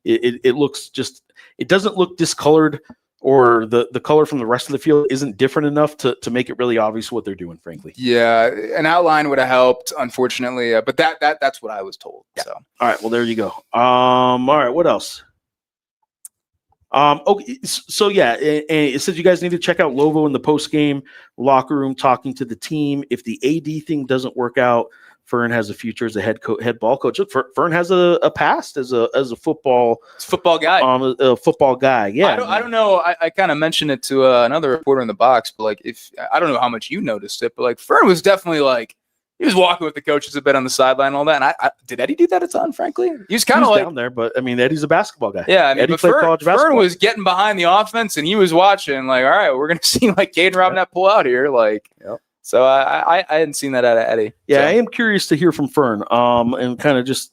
it looks just, it doesn't look discolored, or the color from the rest of the field isn't different enough to make it really obvious what they're doing, frankly. Yeah, an outline would have helped, unfortunately, but that's what I was told. Yeah. So all right, well, there you go. All right, what else? Okay, so yeah, and it says you guys need to check out Lovo in the post game locker room talking to the team. If the AD thing doesn't work out, Fern has a future as a head ball coach. Look, Fern has a past as a football guy. A football guy. Yeah, I don't know. I kind of mentioned it to another reporter in the box, but like, if I don't know how much you noticed it, but like Fern was definitely like, he was walking with the coaches a bit on the sideline and all that. And I did Eddie do that a ton, frankly? He was kind of like down there, but I mean, Eddie's a basketball guy. Yeah, I mean, Eddie but played college basketball. Fern was getting behind the offense, and he was watching like, all right, we're going to see like Caden Robinette pull out here. Like, So I hadn't seen that out of Eddie. Yeah, so. I am curious to hear from Fern and kind of just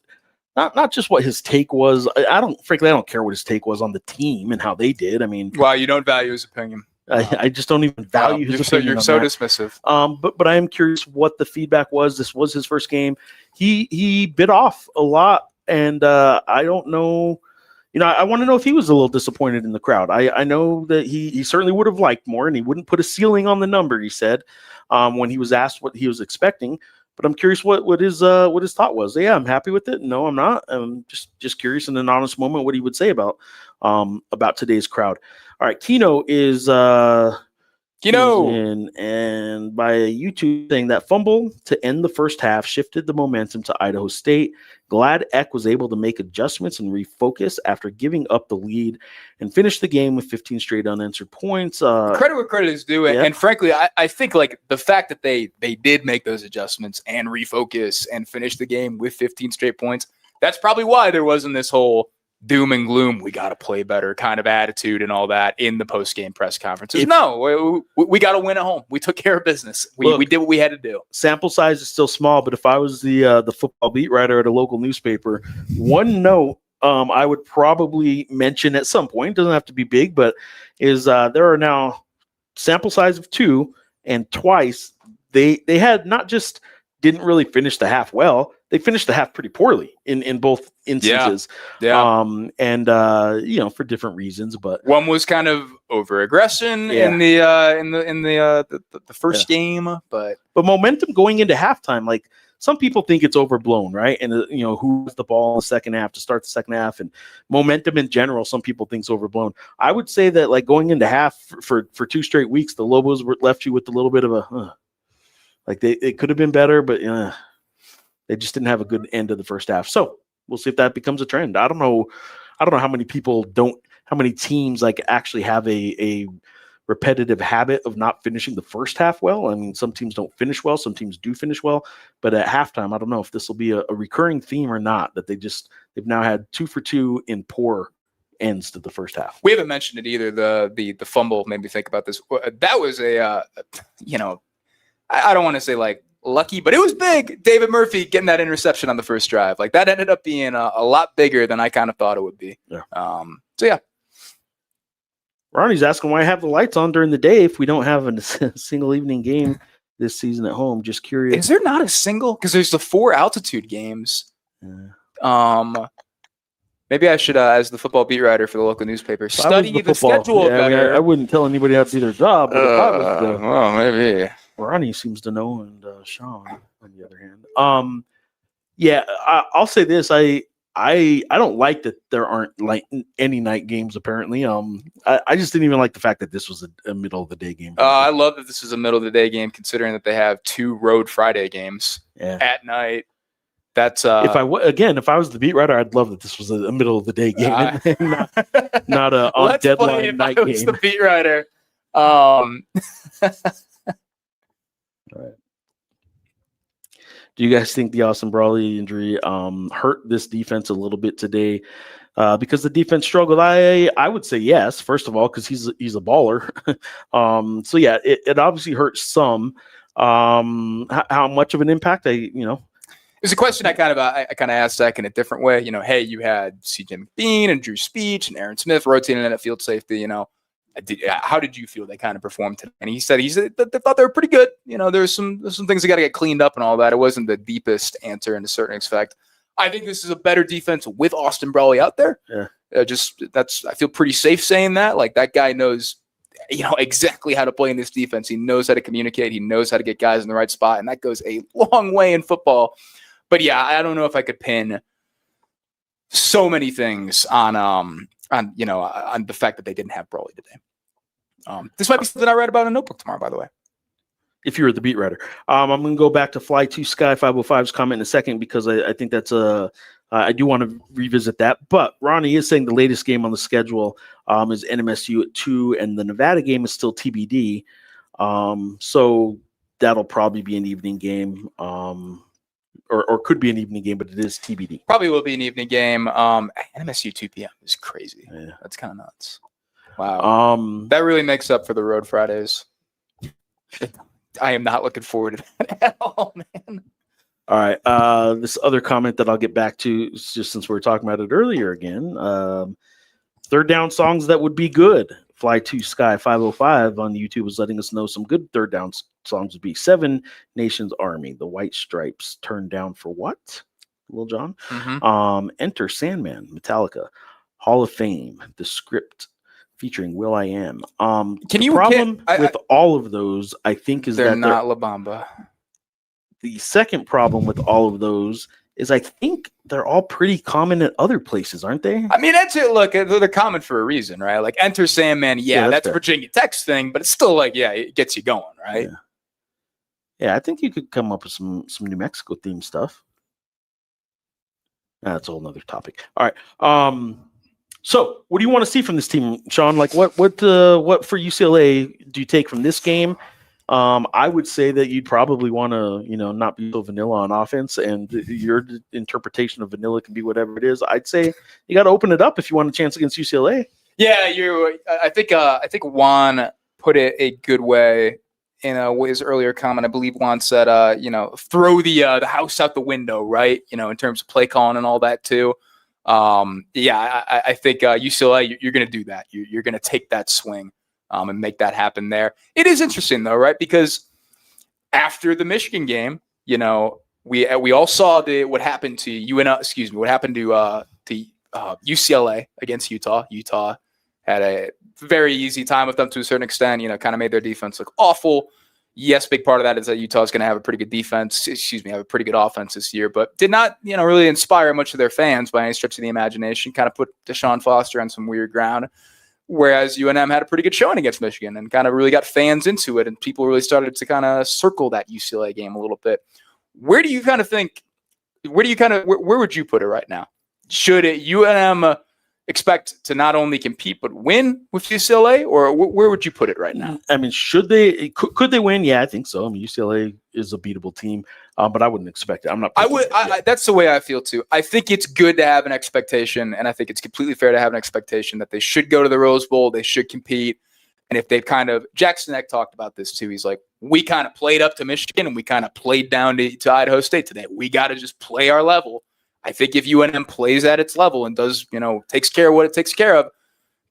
not just what his take was. I don't care what his take was on the team and how they did. I mean, wow, you don't value his opinion. I just don't even value his opinion. You're so dismissive. But I am curious what the feedback was. This was his first game. He bit off a lot, and I don't know. I want to know if he was a little disappointed in the crowd. I know that he certainly would have liked more, and he wouldn't put a ceiling on the number. He said when he was asked what he was expecting. But I'm curious what his thought was. Yeah, I'm happy with it. No, I'm not. I'm just curious in an honest moment what he would say about today's crowd. All right, Keno is in, and by YouTube saying that fumble to end the first half shifted the momentum to Idaho State. Glad Eck was able to make adjustments and refocus after giving up the lead and finish the game with 15 straight unanswered points. Credit where credit is due. And frankly, I think like the fact that they did make those adjustments and refocus and finish the game with 15 straight points, that's probably why there wasn't this whole doom and gloom, we got to play better kind of attitude and all that in the post-game press conferences. No, we got to win at home. We took care of business. We did what we had to do. Sample size is still small, but if I was the football beat writer at a local newspaper, one note I would probably mention at some point, doesn't have to be big, but is there are now sample size of 2, and twice they had not just didn't really finish the half well, they finished the half pretty poorly in both instances. Yeah. For different reasons, but one was kind of over aggression in the first game, but momentum going into halftime, like some people think it's overblown, right? And who has the ball in the second half to start the second half, and momentum in general, some people think is overblown. I would say that like going into half for 2 straight weeks, the Lobos left you with a little bit of a like it could have been better, but they just didn't have a good end of the first half. So we'll see if that becomes a trend. I don't know how many teams like actually have a repetitive habit of not finishing the first half well. I mean, some teams don't finish well, some teams do finish well, but at halftime, I don't know if this will be a recurring theme or not, that they've now had 2 for 2 in poor ends to the first half. We haven't mentioned it either. The fumble made me think about this. That was I don't want to say like lucky, but it was big. David Murphy getting that interception on the first drive. Like that ended up being a lot bigger than I kind of thought it would be. Yeah. So yeah. Ronnie's asking why I have the lights on during the day if we don't have a single evening game this season at home. Just curious. Is there not a single? Because there's the 4 altitude games. Yeah. Maybe I should, as the football beat writer for the local newspaper, study the schedule better. I wouldn't tell anybody how to do their job. But well, maybe. Ronnie seems to know, and Sean, on the other hand. I'll say this. I don't like that there aren't like any night games, apparently. I just didn't even like the fact that this was a middle of the day game. I love that this is a middle of the day game, considering that they have 2 road Friday games at night. That's if I was the beat writer, I'd love that this was a middle of the day game, not a on deadline night game. The beat writer. Right. Do you guys think the Austin Brawley injury hurt this defense a little bit today? Because the defense struggled. I would say yes. First of all, because he's a baller. So yeah, it obviously hurts some. How much of an impact? It's a question I kind of asked Zach in a different way. Hey, you had CJ McBean and Drew Speech and Aaron Smith rotating in at field safety. How did you feel they kind of performed today? And he said they thought they were pretty good. There's some things that got to get cleaned up and all that. It wasn't the deepest answer in a certain respect. I think this is a better defense with Austin Brawley out there. Yeah. I feel pretty safe saying that. Like that guy knows, exactly how to play in this defense. He knows how to communicate. He knows how to get guys in the right spot, and that goes a long way in football. But yeah, I don't know if I could pin so many things on on the fact that they didn't have Brawley today. This might be something I write about in a notebook tomorrow, by the way. If you were the beat writer. I'm going to go back to Fly to Sky 505's comment in a second because I think that's I do want to revisit that. But Ronnie is saying the latest game on the schedule is NMSU at 2, and the Nevada game is still TBD. So that'll probably be an evening game, or could be an evening game, but it is TBD. Probably will be an evening game. NMSU 2 p.m. is crazy. Yeah. That's kind of nuts. Wow. That really makes up for the road Fridays. I am not looking forward to that at all, man. All right. This other comment that I'll get back to, just since we were talking about it earlier again. Third down songs that would be good. Fly to Sky 505 on YouTube was letting us know some good third down songs would be Seven Nations Army, The White Stripes, Turned Down for What? Lil Jon. Mm-hmm. Enter Sandman, Metallica, Hall of Fame, The Script, featuring Will I Am. The problem with all of those, I think, is they're that not La Bamba. The second problem with all of those is I think they're all pretty common at other places, aren't they? I mean, that's it. Look, they're common for a reason, right? Like Enter Sandman, that's a Virginia Tech's thing, but it's still like, it gets you going, right? Yeah, I think you could come up with some New Mexico themed stuff. That's a whole nother topic. All right. So, what do you want to see from this team, Sean? Like, what for UCLA do you take from this game? I would say that you'd probably want to, not be so vanilla on offense, and your interpretation of vanilla can be whatever it is. I'd say you got to open it up if you want a chance against UCLA. Yeah, I think Juan put it a good way in his earlier comment. I believe Juan said, throw the house out the window, right? In terms of play calling and all that too. I think UCLA, you're going to do that. You're going to take that swing and make that happen there. It is interesting though, right? Because after the Michigan game, we all saw what happened to what happened to UCLA against Utah. Utah had a very easy time with them to a certain extent. Kind of made their defense look awful. Yes, big part of that is that Utah is going to have a pretty good defense. Have a pretty good offense this year, but did not, really inspire much of their fans by any stretch of the imagination. Kind of put Deshaun Foster on some weird ground. Whereas UNM had a pretty good showing against Michigan and kind of really got fans into it, and people really started to kind of circle that UCLA game a little bit. Where do you kind of think? Where would you put it right now? Should UNM expect to not only compete but win with UCLA, or where would you put it right now? I mean, should they? Could they win? Yeah, I think so. I mean, UCLA is a beatable team, but I wouldn't expect it. I'm not. That's the way I feel too. I think it's good to have an expectation, and I think it's completely fair to have an expectation that they should go to the Rose Bowl. They should compete, and if they've Jackson Eck talked about this too. He's like, we kind of played up to Michigan, and we kind of played down to Idaho State today. We got to just play our level. I think if UNM plays at its level and does, takes care of what it takes care of,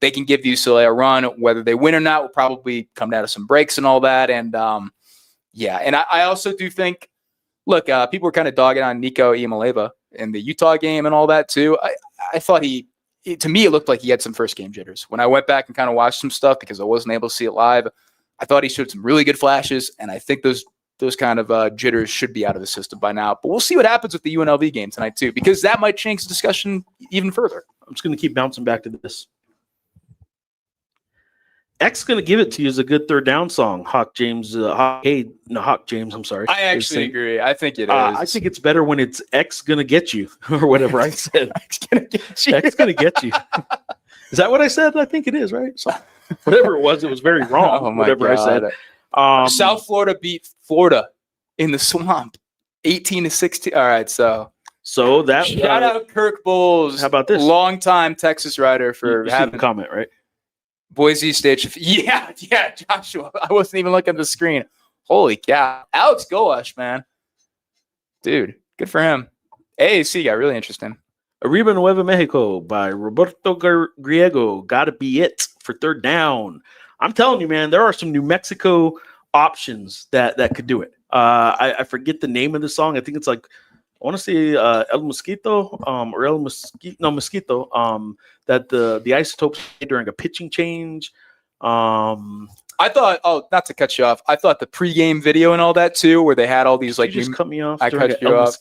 they can give UCLA a run. Whether they win or not will probably come down to some breaks and all that. And and I also do think, look, people were kind of dogging on Nico Iamaleava in the Utah game and all that too. I thought to me, it looked like he had some first game jitters. When I went back and kind of watched some stuff because I wasn't able to see it live, I thought he showed some really good flashes, and I think those kind of jitters should be out of the system by now. But we'll see what happens with the UNLV game tonight too, because that might change the discussion even further. I'm just going to keep bouncing back to this. X going to give it to you as a good third down song. Hawk James, I'm sorry. I actually agree. I think it is. I think it's better when it's X going to get you or whatever I said. X going to get you. X going to get you. Is that what I said? I think it is, right? So whatever it was very wrong. Oh my whatever God. I said. South Florida beat Florida in the swamp, 18-16. All right, so that shout out Kirk Bowles. How about this? Longtime Texas Rider for having a comment, right? Boise State. Yeah, Joshua. I wasn't even looking at the screen. Holy cow. Alex Goash, man. Dude, good for him. AAC got really interesting. Arriba Nueva Mexico by Roberto Griego. Gotta be it for third down. I'm telling you, man, there are some New Mexico options that could do it. I forget the name of the song. I think it's like, I want to say El Mosquito or El Mosquito that the Isotopes played during a pitching change. I thought, not to cut you off, I thought the pregame video and all that too, where they had all these like you just cut me off. I cut you off.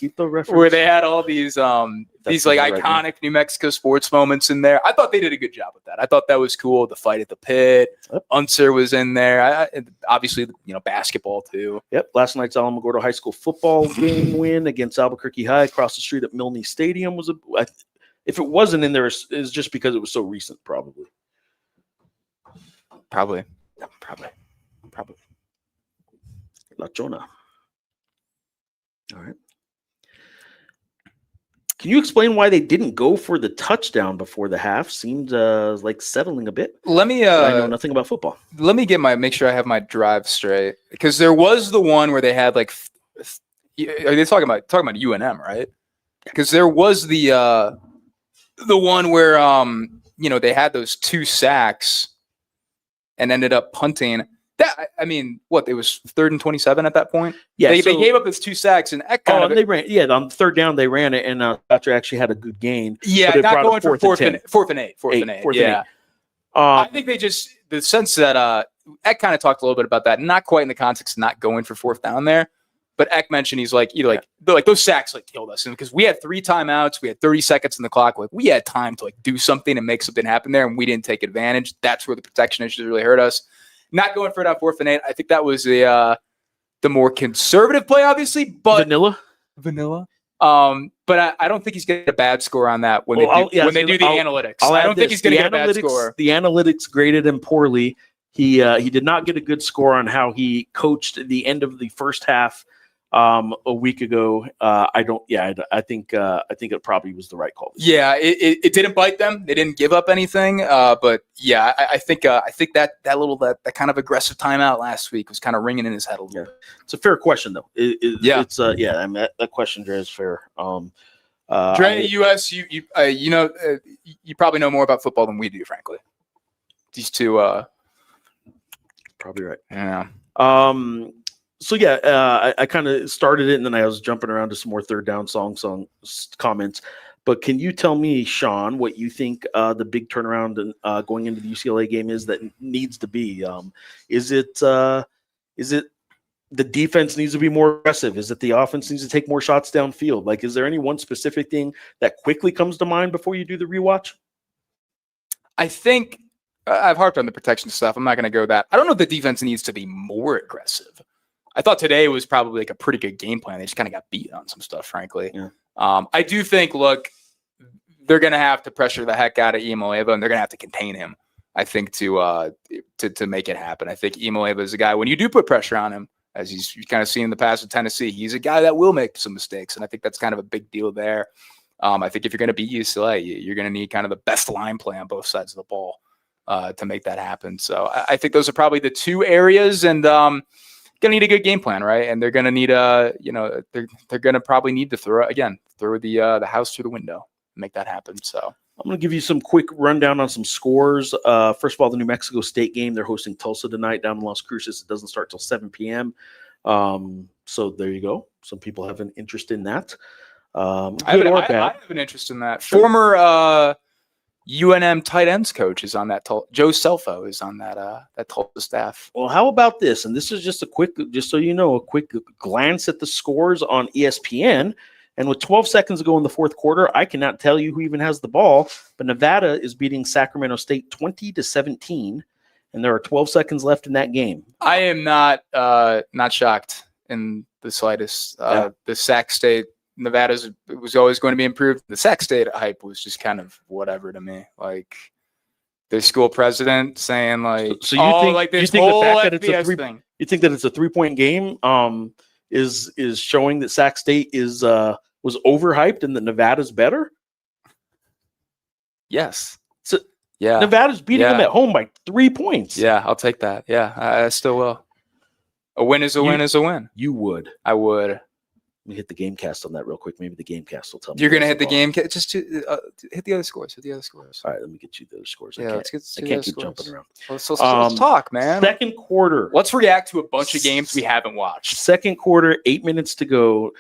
Where they had all these like iconic New Mexico sports moments in there. I thought they did a good job with that. I thought that was cool. The fight at the pit, Unser was in there. Obviously, basketball too. Yep. Last night's Alamogordo High School football game win against Albuquerque High across the street at Milne Stadium was if it wasn't in there, it's just because it was so recent, probably. Probably. La Chona. All right. Can you explain why they didn't go for the touchdown before the half? Seemed like settling a bit. Let me. I know nothing about football. Let me make sure I have my drive straight, because there was the one where they had like. Are they talking about UNM, right? Because there was the one where they had those 2 sacks and ended up punting. That, I mean, it was 3rd and 27 at that point? Yeah. They gave up those 2 sacks, and they ran. Yeah, on 3rd down they ran it, and Thatcher actually had a good gain. Yeah, not going for 4th and 8. Yeah. I think they just, the sense that Eck kind of talked a little bit about that, not quite in the context of not going for 4th down there, but Eck mentioned he's like, those sacks killed us, and because we had 3 timeouts, we had 30 seconds in the clock, we had time to do something and make something happen there, and we didn't take advantage. That's where the protection issues really hurt us. Not going for it on 4th and 8. I think that was the more conservative play, obviously, but vanilla. But I don't think he's getting a bad score on that when they do the analytics. I don't think he's going to get a bad score. The analytics graded him poorly. He did not get a good score on how he coached the end of the first half a week ago. I think it probably was the right call. Yeah, it didn't bite them. They didn't give up anything. But yeah, I think that kind of aggressive timeout last week was kind of ringing in his head a little bit. It's a fair question though. It's I mean that question, Dre, is fair. Dre, you probably know more about football than we do, frankly. These two, probably right. Yeah. So yeah, I kind of started it, and then I was jumping around to some more third down song comments. But can you tell me, Sean, what you think the big turnaround going into the UCLA game is that needs to be? Is it the defense needs to be more aggressive? Is it the offense needs to take more shots downfield? Like, is there any one specific thing that quickly comes to mind before you do the rewatch? I think I've harped on the protection stuff. I'm not going to go that. I don't know if the defense needs to be more aggressive. I thought today was probably a pretty good game plan. They just kind of got beat on some stuff, frankly. Yeah. I do think, they're going to have to pressure the heck out of Imoeva, and they're going to have to contain him, I think, to make it happen. I think Imoeva is a guy, when you do put pressure on him, as you kind of seen in the past with Tennessee, he's a guy that will make some mistakes, and I think that's kind of a big deal there. I think if you're going to beat UCLA, you're going to need kind of the best line play on both sides of the ball to make that happen. So I think those are probably the 2 areas, and going to need a good game plan, right? And they're going to need they're going to probably need to throw the house through the window, make that happen. So I'm going to give you some quick rundown on some scores. First of all, the New Mexico State game, they're hosting Tulsa tonight down in Las Cruces. It doesn't start till 7 p.m. So there you go. Some people have an interest in that. I have an interest in that. Sure. Former UNM tight ends coach is on that. Joe Selfo is on that Tulsa staff. Well, how about this? And this is just a quick glance at the scores on ESPN. And with 12 seconds to go in the fourth quarter, I cannot tell you who even has the ball, but Nevada is beating Sacramento State 20-17, and there are 12 seconds left in that game. I am not shocked in the slightest. The Sac State, Nevada was always going to be improved. The Sac State hype was just kind of whatever to me. The school president saying so you think the fact that it's a thing. You think that it's a 3-point game is showing that Sac State was overhyped and that Nevada's better? Yes. So yeah, Nevada's beating them at home by 3 points. Yeah, I'll take that. Yeah, I still will. A win is a win is a win. You would. I would. Let me hit the Gamecast on that real quick. Maybe the Gamecast will tell me. You're going to hit the Gamecast? Just hit the other scores. All right, let me get you those scores. Yeah, I can't keep jumping around. Let's talk, man. Second quarter. Let's react to a bunch of games we haven't watched. Second quarter, 8 minutes to go.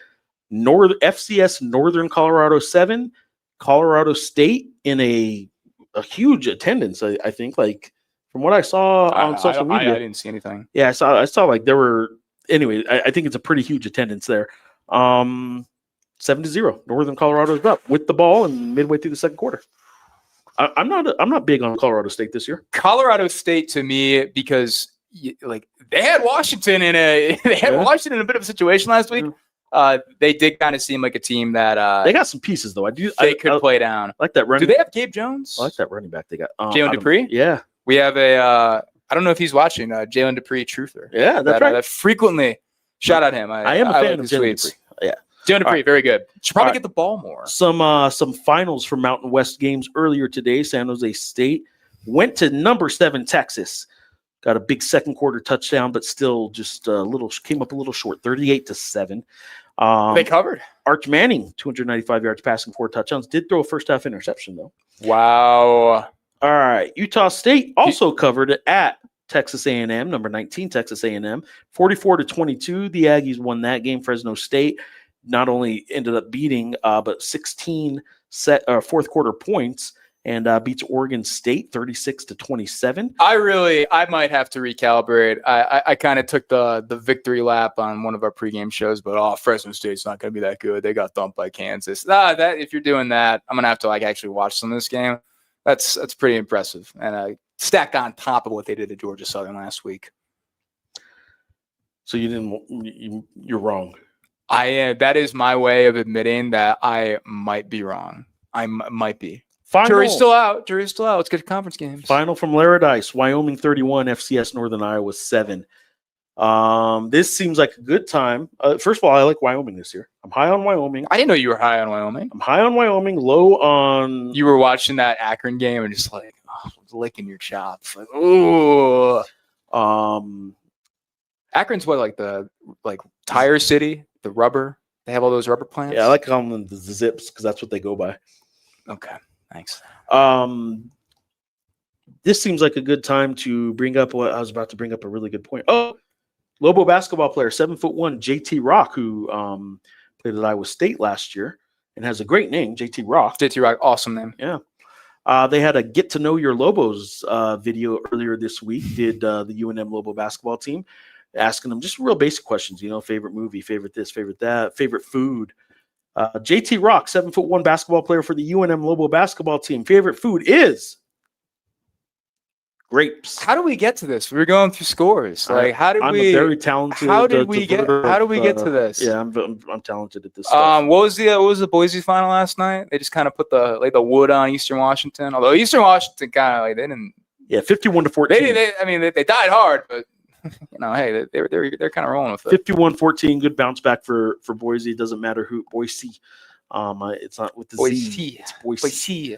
FCS Northern Colorado 7. Colorado State in a huge attendance, I think. From what I saw on social media, I didn't see anything. Yeah, I saw like there were. Anyway, I think it's a pretty huge attendance there. 7-0, Northern Colorado's up with the ball and midway through the second quarter. I'm not big on Colorado State this year. Colorado State to me, because like they had Washington in a Washington in a bit of a situation last week. They did kind of seem like a team that they got some pieces though. They could play down. I like that running. Do they have Gabe Jones? I like that running back they got. Jalen Dupree? Yeah. We have a I don't know if he's watching, Jalen Dupree truther. Yeah, that's right. That frequently shout out him. I am a fan of Jalen Dupree. Yeah. Jalen Dupree, very good. Should probably get the ball more. Some finals from Mountain West games earlier today. San Jose State went to number 7 Texas. Got a big second quarter touchdown, but still just came up a little short, 38-7. They covered. Arch Manning, 295 yards passing, 4 touchdowns. Did throw a first half interception though. Wow. All right. Utah State also covered at Texas A&M, number 19 Texas A&M, 44-22. The Aggies won that game. Fresno State not only ended up beating, but 16 fourth quarter points and beats Oregon State 36-27. I might have to recalibrate. I kind of took the victory lap on one of our pregame shows, but Fresno State's not going to be that good. They got thumped by Kansas. That if you're doing that, I'm going to have to actually watch some of this game. That's pretty impressive, and stacked on top of what they did to Georgia Southern last week. So you're wrong. That is my way of admitting that I might be wrong. I might be. Final. Jury's still out. Let's get to conference games. Final from Laradice, Wyoming 31, FCS Northern Iowa 7. This seems like a good time. First of all, I like Wyoming this year. I'm high on Wyoming. I didn't know you were high on Wyoming. I'm high on Wyoming, low on... You were watching that Akron game and just licking your chops. Like, ooh. Akron's what, the tire city, the rubber? They have all those rubber plants? Yeah, I like calling them the Zips because that's what they go by. Okay, thanks. This seems like a good time to bring up what I was about to bring up. A really good point. Lobo basketball player, 7'1", JT Rock, who played at Iowa State last year and has a great name, JT Rock. JT Rock, awesome name. Yeah. They had a Get to Know Your Lobos video earlier this week, did the UNM Lobo basketball team, asking them just real basic questions, favorite movie, favorite this, favorite that, favorite food. JT Rock, 7'1" basketball player for the UNM Lobo basketball team. Favorite food is grapes. How do we get to this? We were going through scores. I'm very talented. How did we get to this? Yeah, I'm talented at this stuff. What was the Boise final last night? They just kind of put the wood on Eastern Washington. Although Eastern Washington kind of they didn't. Yeah, 51-14. They died hard, but hey, they're kind of rolling with it. 51-14, good bounce back for Boise. It doesn't matter who Boise. It's not with the Boise. Z. It's Boise.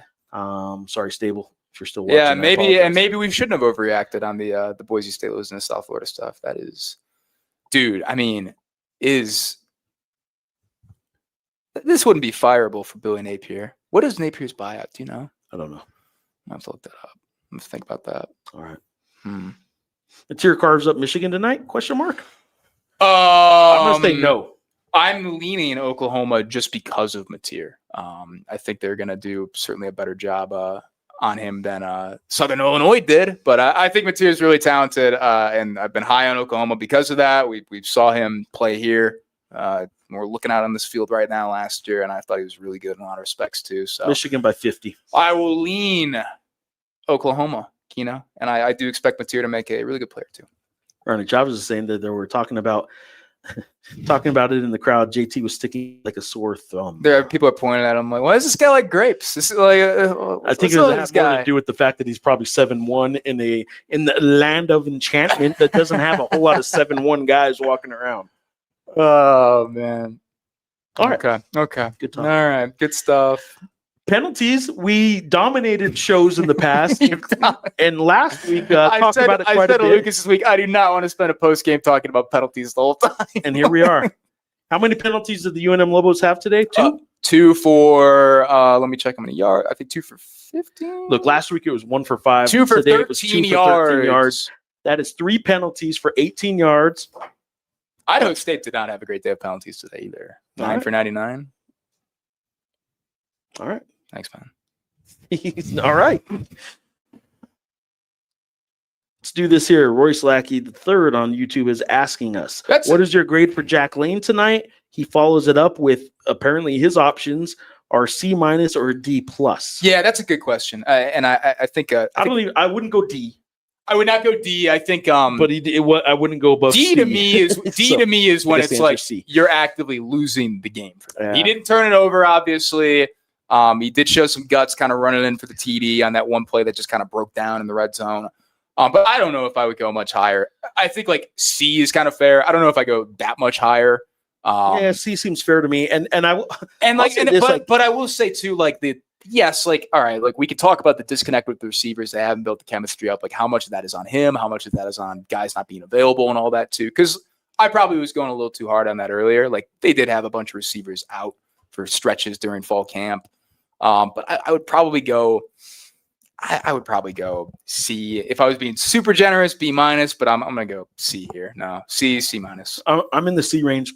Sorry, Stable. If you're still watching. Yeah, maybe we shouldn't have overreacted on the Boise State losing to South Florida stuff. That is, dude. This wouldn't be fireable for Billy Napier. What is Napier's buyout? Do you know? I don't know. I have to look that up. Let's think about that. All right. Mateer carves up Michigan tonight? Question mark. I'm gonna say no. I'm leaning Oklahoma just because of Mateer. I think they're gonna do certainly a better job on him than Southern Illinois did. But I think Mateer is really talented, and I've been high on Oklahoma because of that. We saw him play here. We're looking out on this field right now last year, and I thought he was really good in a lot of respects too. So Michigan by 50. I will lean Oklahoma, Keno, and I do expect Mateer to make a really good player too. Ronnie Chavez is saying that they were talking about it in the crowd. JT was sticking like a sore thumb. There are people are pointing at him like, "Why is this guy like grapes?" This is like, I think it has more to do with the fact that he's probably 7'1" in the land of enchantment that doesn't have a whole lot of 7'1" guys walking around. Oh man! All right, okay, good talk. All right, good stuff. Penalties. We dominated shows in the past, and last week talked about it quite a bit. I said to Lucas this week, I do not want to spend a post game talking about penalties the whole time. And here we are. How many penalties did the UNM Lobos have today? 2? 2 for. Let me check how many yards. I think 2 for 15. Look, last week it was 1 for 5. 2 for today 13 it was 2 for 13 yards. That is 3 penalties for 18 yards. Idaho State did not have a great day of penalties today either. 9 for 99. All right. Thanks, man. All right. Let's do this here. Royce Lackey III on YouTube is asking us, what is your grade for Jack Lane tonight? He follows it up with apparently his options are C- or D+. Yeah, that's a good question. And I think I wouldn't go D. I would not go D. I think but I wouldn't go above D C. to me is D to me is when it's like C. You're actively losing the game for them. He didn't turn it over, obviously. He did show some guts kind of running in for the TD on that one play that just kind of broke down in the red zone. But I don't know if I would go much higher. I think like C is kind of fair. I don't know if I go that much higher. C seems fair to me. But I will say too, like all right, like we could talk about the disconnect with the receivers. They haven't built the chemistry up. Like how much of that is on him? How much of that is on guys not being available and all that too? Because I probably was going a little too hard on that earlier. Like they did have a bunch of receivers out for stretches during fall camp. But I would probably go. I would probably go C if I was being super generous. B-, but I'm gonna go C here. No, C-. I'm in the C range.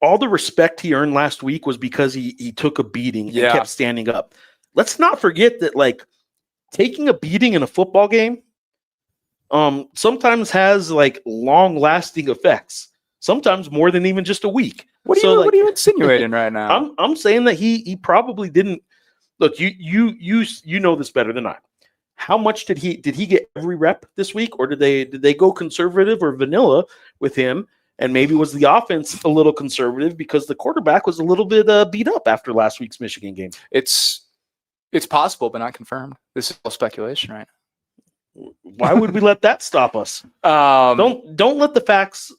All the respect he earned last week was because he took a beating and kept standing up. Let's not forget that like taking a beating in a football game sometimes has like long-lasting effects. Sometimes more than even just a week. What are you insinuating right now? I'm saying that he probably didn't. Look, you know this better than I. How much did he get every rep this week, or did they go conservative or vanilla with him? And maybe was the offense a little conservative because the quarterback was a little bit beat up after last week's Michigan game? It's possible, but not confirmed. This is all speculation, right? Why would we let that stop us? Don't let the facts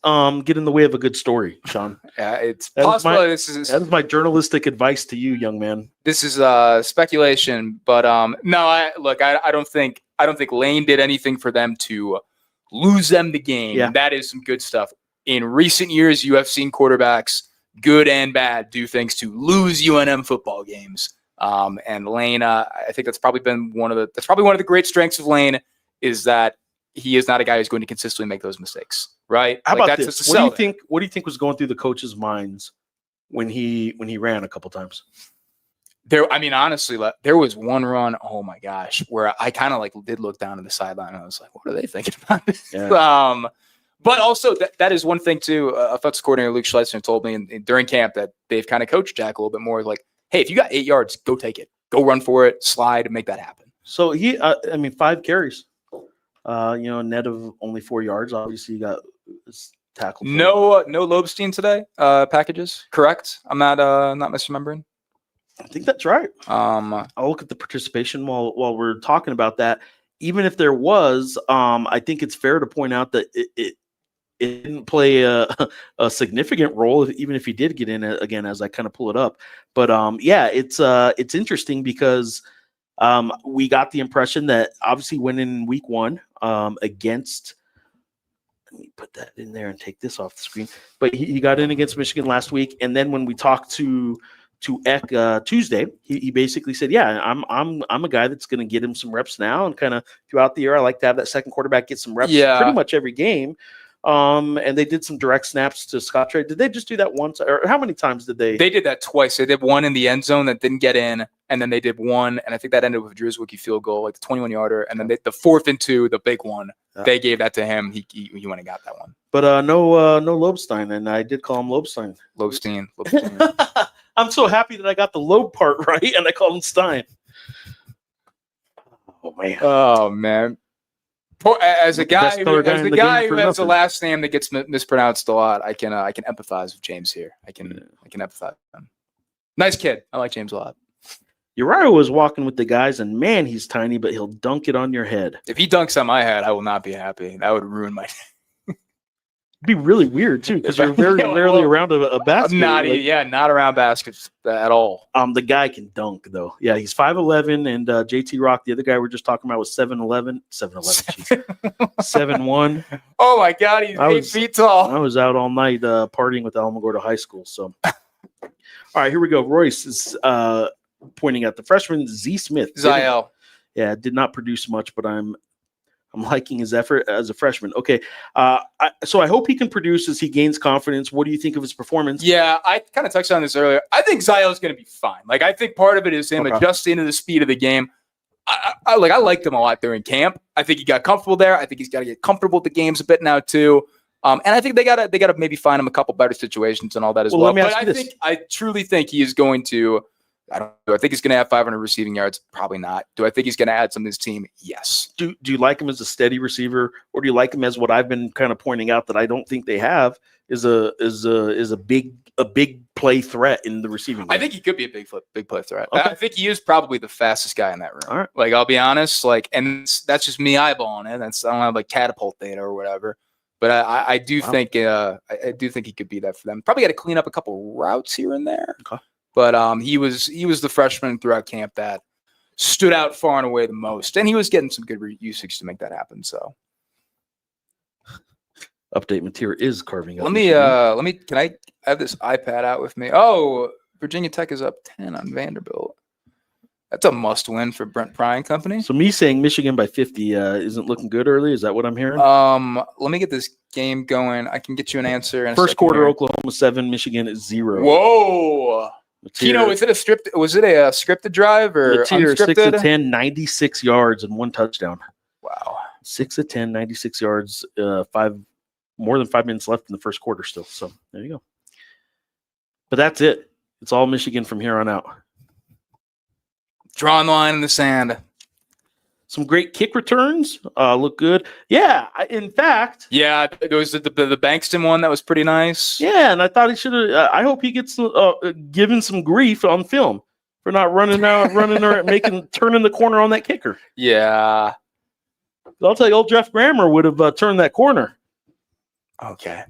get in the way of a good story, Sean. Yeah, it's possible. That is my journalistic advice to you, young man. This is speculation, but no. I don't think Lane did anything for them to lose them the game. Yeah. That is some good stuff. In recent years, you have seen quarterbacks, good and bad, do things to lose UNM football games. And Lane, I think that's probably one of the great strengths of Lane. Is that he is not a guy who's going to consistently make those mistakes, right? How about this? What do you think was going through the coaches' minds when he ran a couple times? Honestly, there was one run, oh my gosh, where I kind of like did look down to the sideline and I was like, what are they thinking about this? Yeah. But also that is one thing too. Offensive coordinator Luke Schleitzner told me during camp that they've kind of coached Jack a little bit more like, hey, if you got 8 yards, go take it, go run for it, slide, and make that happen. So he, 5 carries. Net of only 4 yards. Obviously, you got tackle. No Lobstein today. Packages, correct? I'm not misremembering. I think that's right. I'll look at the participation while we're talking about that. Even if there was, I think it's fair to point out that it didn't play a significant role, even if he did get in again as I kind of pull it up. But it's interesting because. We got the impression that obviously went in week 1 against. Let me put that in there and take this off the screen. But he got in against Michigan last week, and then when we talked to Eck Tuesday, he basically said, "Yeah, I'm a guy that's going to get him some reps now, and kind of throughout the year, I like to have that second quarterback get some reps pretty much every game." And they did some direct snaps to Scott Trey. Did they just do that once, or how many times did they? They did that twice. They did one in the end zone that didn't get in, and then they did one, and I think that ended with Drew's rookie field goal, like the 21-yarder, and then the 4th and 2, the big one. They gave that to him. He went and got that one. But no Lobstein, and I did call him Lobstein. Lobstein. I'm so happy that I got the Loeb part right, and I called him Stein. Oh man. As a guy who has a last name that gets mispronounced a lot, I can empathize with James here. I can empathize with him. Nice kid. I like James a lot. Uriah was walking with the guys, and man, he's tiny, but he'll dunk it on your head. If he dunks on my head, I will not be happy. That would ruin my day. It'd be really weird too, because you're very rarely around a basket. Not around baskets at all. The guy can dunk though. Yeah, he's 5'11", and JT Rock, the other guy we're just talking about, was 7'11", 7'1". Oh my God, he's 8 feet tall. I was out all night partying with Alamogordo High School. So, all right, here we go. Royce is pointing at the freshman Z Smith. Ziel. Yeah, did not produce much, but I'm liking his effort as a freshman. Okay, so I hope he can produce as he gains confidence. What do you think of his performance? Yeah, I kind of touched on this earlier. I think Ziel is going to be fine. Like, I think part of it is him adjusting to the speed of the game. I liked him a lot during camp. I think he got comfortable there. I think he's got to get comfortable with the games a bit now too. And I think they gotta maybe find him a couple better situations and all that as well. But I truly think he is going to. I don't know. I think he's going to have 500 receiving yards. Probably not. Do I think he's going to add some to his team? Yes. Do you like him as a steady receiver, or do you like him as what I've been kind of pointing out that I don't think they have is a big play threat in the receiving game? I think he could be a big play threat. Okay. I think he is probably the fastest guy in that room. All right. Like, I'll be honest. Like, and that's just me eyeballing it. I don't have like catapult data or whatever. But I do think I do think he could be that for them. Probably got to clean up a couple routes here and there. Okay. But he was the freshman throughout camp that stood out far and away the most, and he was getting some good usage to make that happen. So, update material is carving up. Let me. Can I have this iPad out with me? Oh, Virginia Tech is up 10 on Vanderbilt. That's a must-win for Brent Pry and company. So me saying Michigan by 50 isn't looking good early. Is that what I'm hearing? Let me get this game going. I can get you an answer. In First quarter, here. Oklahoma 7, Michigan is 0. Whoa. Kino, was it a scripted drive or Mateer, unscripted? 6 of 10, 96 yards and 1 touchdown. Wow. 6 of 10, 96 yards, more than 5 minutes left in the first quarter still. So there you go. But that's it. It's all Michigan from here on out. Drawing the line in the sand. Some great kick returns. Look good. Yeah, in fact. Yeah, there was the Bankston one that was pretty nice. Yeah, and I thought he should have. I hope he gets given some grief on film for not running or turning the corner on that kicker. Yeah. I'll tell you, old Geoff Grammer would have turned that corner. Okay,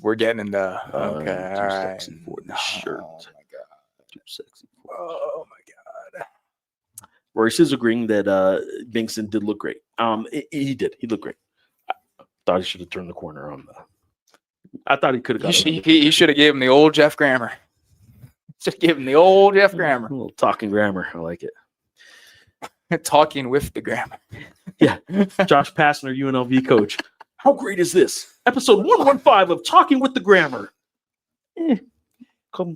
we're getting into. Okay, all right. Sexy for the shirt. Oh my god. Too sexy. Oh my god. Royce is agreeing that Bankston did look great. He did. He looked great. I thought he should have turned the corner on the. I thought he could have got. He should have gave him the old Geoff Grammer. Should have given him the old Geoff Grammer. A little talking grammar. I like it. Talking with the grammar. Yeah. Josh Pastner, UNLV coach. How great is this? Episode 115 of Talking with the Grammar. Call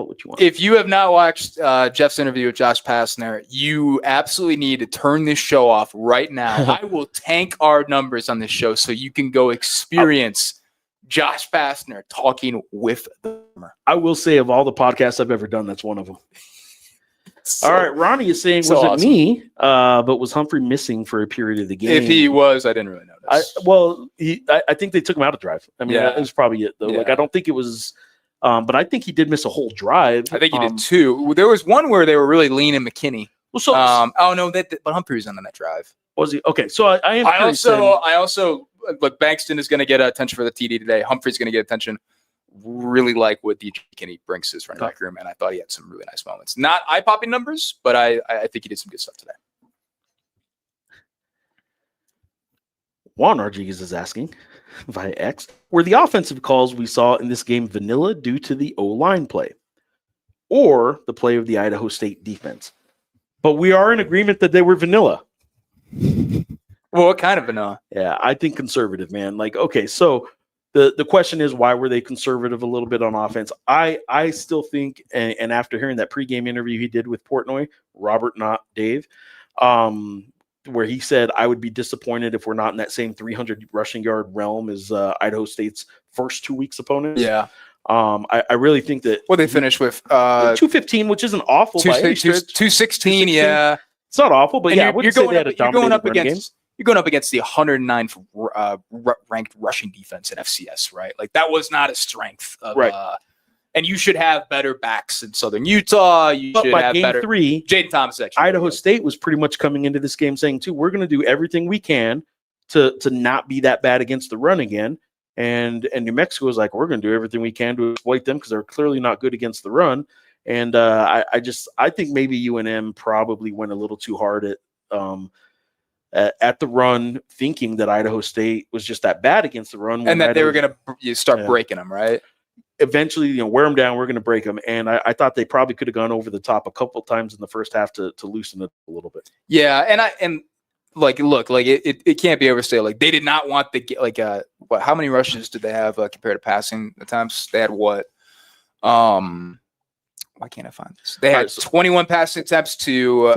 it what you want. If you have not watched Jeff's interview with Josh Pastner, you absolutely need to turn this show off right now. I will tank our numbers on this show so you can go experience Josh Pastner talking with the grammar. I will say, of all the podcasts I've ever done, that's one of them. All right, Ronnie is saying, was it me? But was Humphrey missing for a period of the game? If he was, I didn't really notice. I think they took him out of drive. I mean, that was probably it, though. Yeah. Like, I don't think it was. But I think he did miss a whole drive. I think he did too. There was one where they were really leaning McKinney. Well, so but Humphrey was on that drive. Was he? Okay, so I also look. Bankston is going to get attention for the TD today. Humphrey's going to get attention. Really like what DJ McKinney brings to his running back room, and I thought he had some really nice moments. Not eye-popping numbers, but I think he did some good stuff today. Juan Rodriguez is asking via X, were the offensive calls we saw in this game vanilla due to the O-line play or the play of the Idaho State defense? But we are in agreement that they were vanilla. Well, what kind of vanilla? Yeah, I think conservative, man. Like, okay, so the question is, why were they conservative a little bit on offense? I still think, and after hearing that pregame interview he did with Portnoy, Robert, not Dave, where he said, I would be disappointed if we're not in that same 300 rushing yard realm as Idaho State's first 2 weeks opponents. Yeah. I really think that. Well, they finished with 215, which isn't awful. 216, yeah. It's not awful, but and you're going up against the 109th ranked rushing defense in FCS, right? Like, that was not a strength of, right. And you should have better backs in Southern Utah. Should have game better. 3, Jaden Thomas, actually. Idaho State was pretty much coming into this game saying, too, we're going to do everything we can to not be that bad against the run again. And New Mexico was like, we're going to do everything we can to exploit them because they're clearly not good against the run. And I think maybe UNM probably went a little too hard at the run, thinking that Idaho State was just that bad against the run. And that they were going to start breaking them, right? Eventually, wear them down. We're going to break them. And I thought they probably could have gone over the top a couple times in the first half to loosen it a little bit. Yeah. It can't be overstated. Like, they did not want how many rushes did they have compared to passing attempts? They had what? Why can't I find this? They had so 21 passing attempts to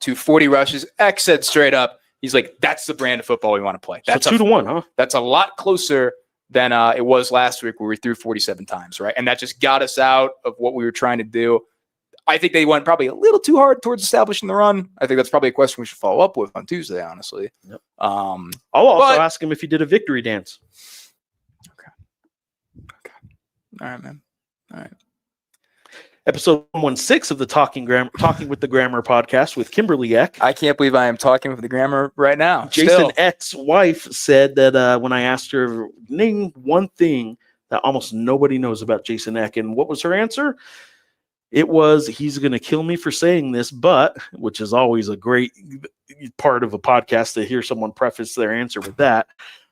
40 rushes. X said straight up, he's like, that's the brand of football we want to play. That's so 2-1, huh? That's a lot closer than it was last week where we threw 47 times, right? And that just got us out of what we were trying to do. I think they went probably a little too hard towards establishing the run. I think that's probably a question we should follow up with on Tuesday, honestly. Yep. I'll also ask him if he did a victory dance. Okay. All right, man. All right. Episode 116 of the Talking with the Grammar podcast with Kimberly Eck. I can't believe I am talking with the Grammar right now. Jason Eck's wife said that when I asked her, name one thing that almost nobody knows about Jason Eck, and what was her answer? It was, he's going to kill me for saying this, but, which is always a great part of a podcast to hear someone preface their answer with that.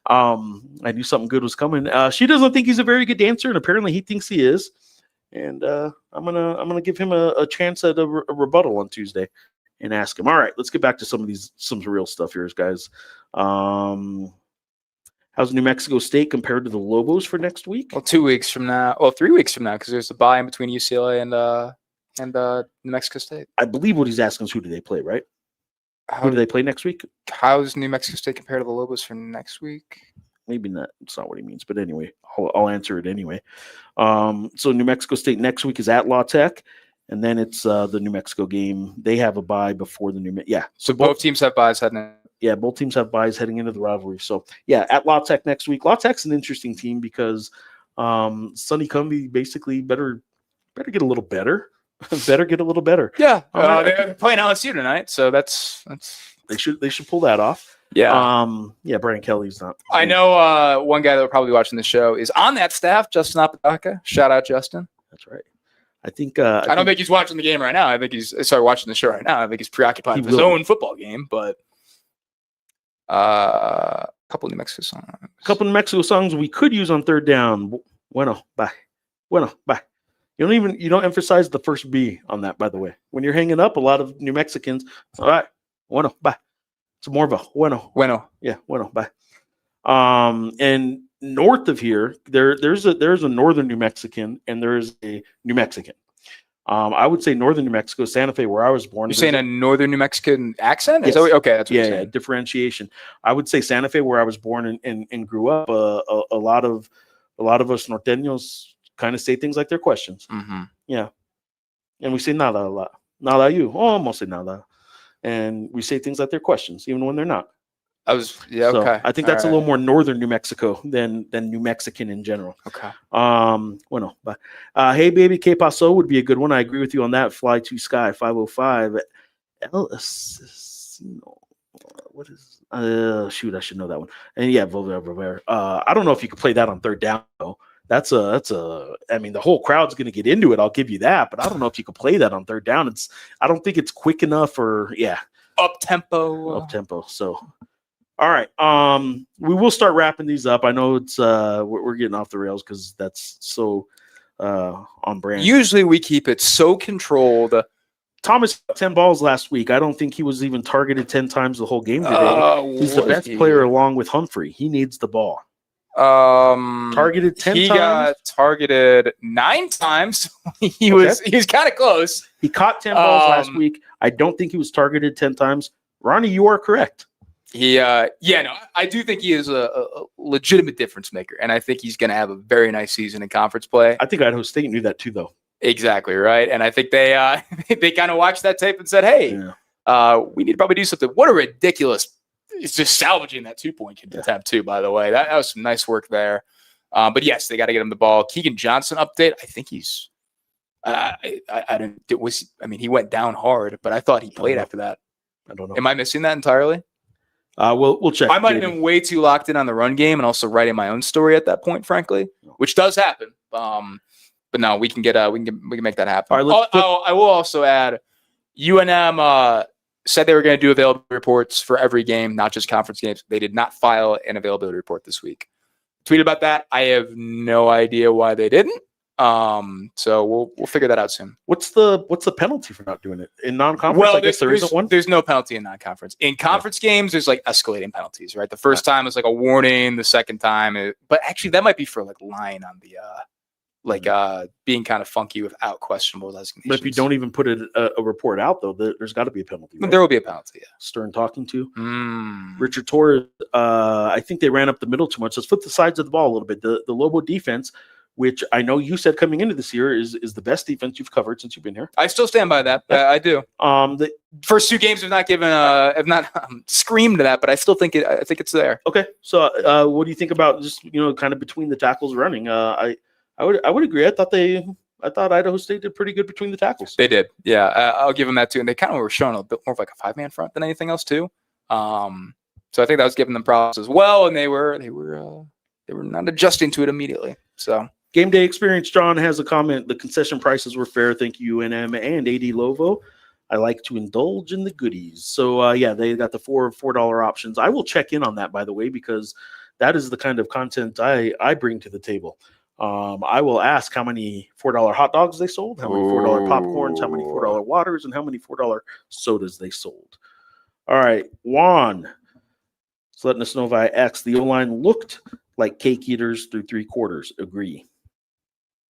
I knew something good was coming. She doesn't think he's a very good dancer, and apparently he thinks he is. And I'm gonna give him a chance at a rebuttal on Tuesday and ask him. All right, let's get back to some real stuff here, guys. How's New Mexico State compared to the Lobos for next week? Well, 2 weeks from now. Well, 3 weeks from now, because there's a bye in between UCLA and New Mexico State. I believe what he's asking is who do they play, right? Who do they play next week? How's New Mexico State compared to the Lobos for next week? Maybe not. It's not what he means, but anyway, I'll answer it anyway. So New Mexico State next week is at La Tech, and then it's the New Mexico game. They have a bye before the So both teams have byes heading in. Yeah, both teams have byes heading into the rivalry. So yeah, at La Tech next week. La Tech's an interesting team because Sonny Cumbie basically better get a little better. Better get a little better. Yeah, they're playing LSU tonight, so that's they should pull that off. Yeah. Brian Kelly's not. I know one guy that will probably be watching the show is on that staff, Justin Apodaca. Shout out, Justin. That's right. I think I don't think he's watching the game right now. I think he's watching the show right now. I think he's preoccupied with his own football game, but a couple of New Mexico songs. A couple of New Mexico songs we could use on third down. Bueno, bye. You don't emphasize the first B on that, by the way. When you're hanging up, a lot of New Mexicans, all right, bueno, bye. It's more of a bueno. Yeah, bueno, bye. And north of here, there's a northern New Mexican and there's a New Mexican. I would say northern New Mexico, Santa Fe, where I was born. You're saying a northern New Mexican accent? Yes. Okay, that's what you're saying. Yeah, differentiation. I would say Santa Fe, where I was born and grew up. A lot of us norteños kind of say things like they're questions. Mm-hmm. Yeah, and we say nada a lot. Nada you. Oh, mostly nada. And we say things like they're questions, even when they're not. Okay. I think that's a little more northern New Mexico than New Mexican in general. Okay. Bueno, but hey baby, que paso would be a good one. I agree with you on that. Fly to Sky 505. El Asesino. What is shoot, I should know that one. And yeah, Volver. I don't know if you could play that on third down though. That's I mean, the whole crowd's going to get into it. I'll give you that, but I don't know if you could play that on third down. I don't think it's quick enough up tempo. So, all right. We will start wrapping these up. I know it's we're getting off the rails because that's so on brand. Usually we keep it so controlled. Thomas got 10 balls last week. I don't think he was even targeted 10 times the whole game today. He's the best player along with Humphrey. He needs the ball. Targeted 10 times. He got targeted 9 times. He was kind of close. He caught 10 balls last week. I don't think he was targeted 10 times. Ronnie, you are correct. I do think he is a legitimate difference maker, and I think he's going to have a very nice season in conference play. I think Idaho State knew that too, though. Exactly right, and I think they kind of watched that tape and said, "Hey, we need to probably do something." What a ridiculous! It's just salvaging that 2-point attempt too. By the way, that was some nice work there. But yes, they got to get him the ball. Keegan Johnson update. I think he's. He went down hard, but I thought he played after that. I don't know. Am I missing that entirely? We'll check. I might have been way too locked in on the run game and also writing my own story at that point, frankly, which does happen. But no, we can make that happen. All right, I will also add, UNM said they were going to do availability reports for every game, not just conference games. They did not file an availability report this week. Tweet about that. I have no idea why they didn't. So we'll figure that out soon. What's the penalty for not doing it in non-conference? Well, I guess there isn't one. There's no penalty in non-conference. In conference games, there's like escalating penalties, right? The first time is like a warning. The second time, but actually that might be for like lying on the being kind of funky without questionable designations. But if you don't even put a report out, though, there's got to be a penalty. Right? There will be a penalty. Yeah. Stern talking to Richard Torres. I think they ran up the middle too much. Let's flip the sides of the ball a little bit. The Lobo defense, which I know you said coming into this year is the best defense you've covered since you've been here. I still stand by that. Yeah. I do. The first 2 games have not given have not screamed that, but I still think I think it's there. Okay, so what do you think about just kind of between the tackles running? I would agree. I thought Idaho State did pretty good between the tackles. They did, yeah. I'll give them that too. And they kind of were showing a bit more of like a 5-man front than anything else too. So I think that was giving them problems as well, and they were not adjusting to it immediately. So. Game day experience. John has a comment. The concession prices were fair. Thank you, UNM and AD Lovo. I like to indulge in the goodies. So, they got the $4 options. I will check in on that, by the way, because that is the kind of content I bring to the table. I will ask how many $4 hot dogs they sold, how many $4 popcorns, how many $4 waters, and how many $4 sodas they sold. All right, Juan is letting us know via X. The O-line looked like cake eaters through 3 quarters. Agree.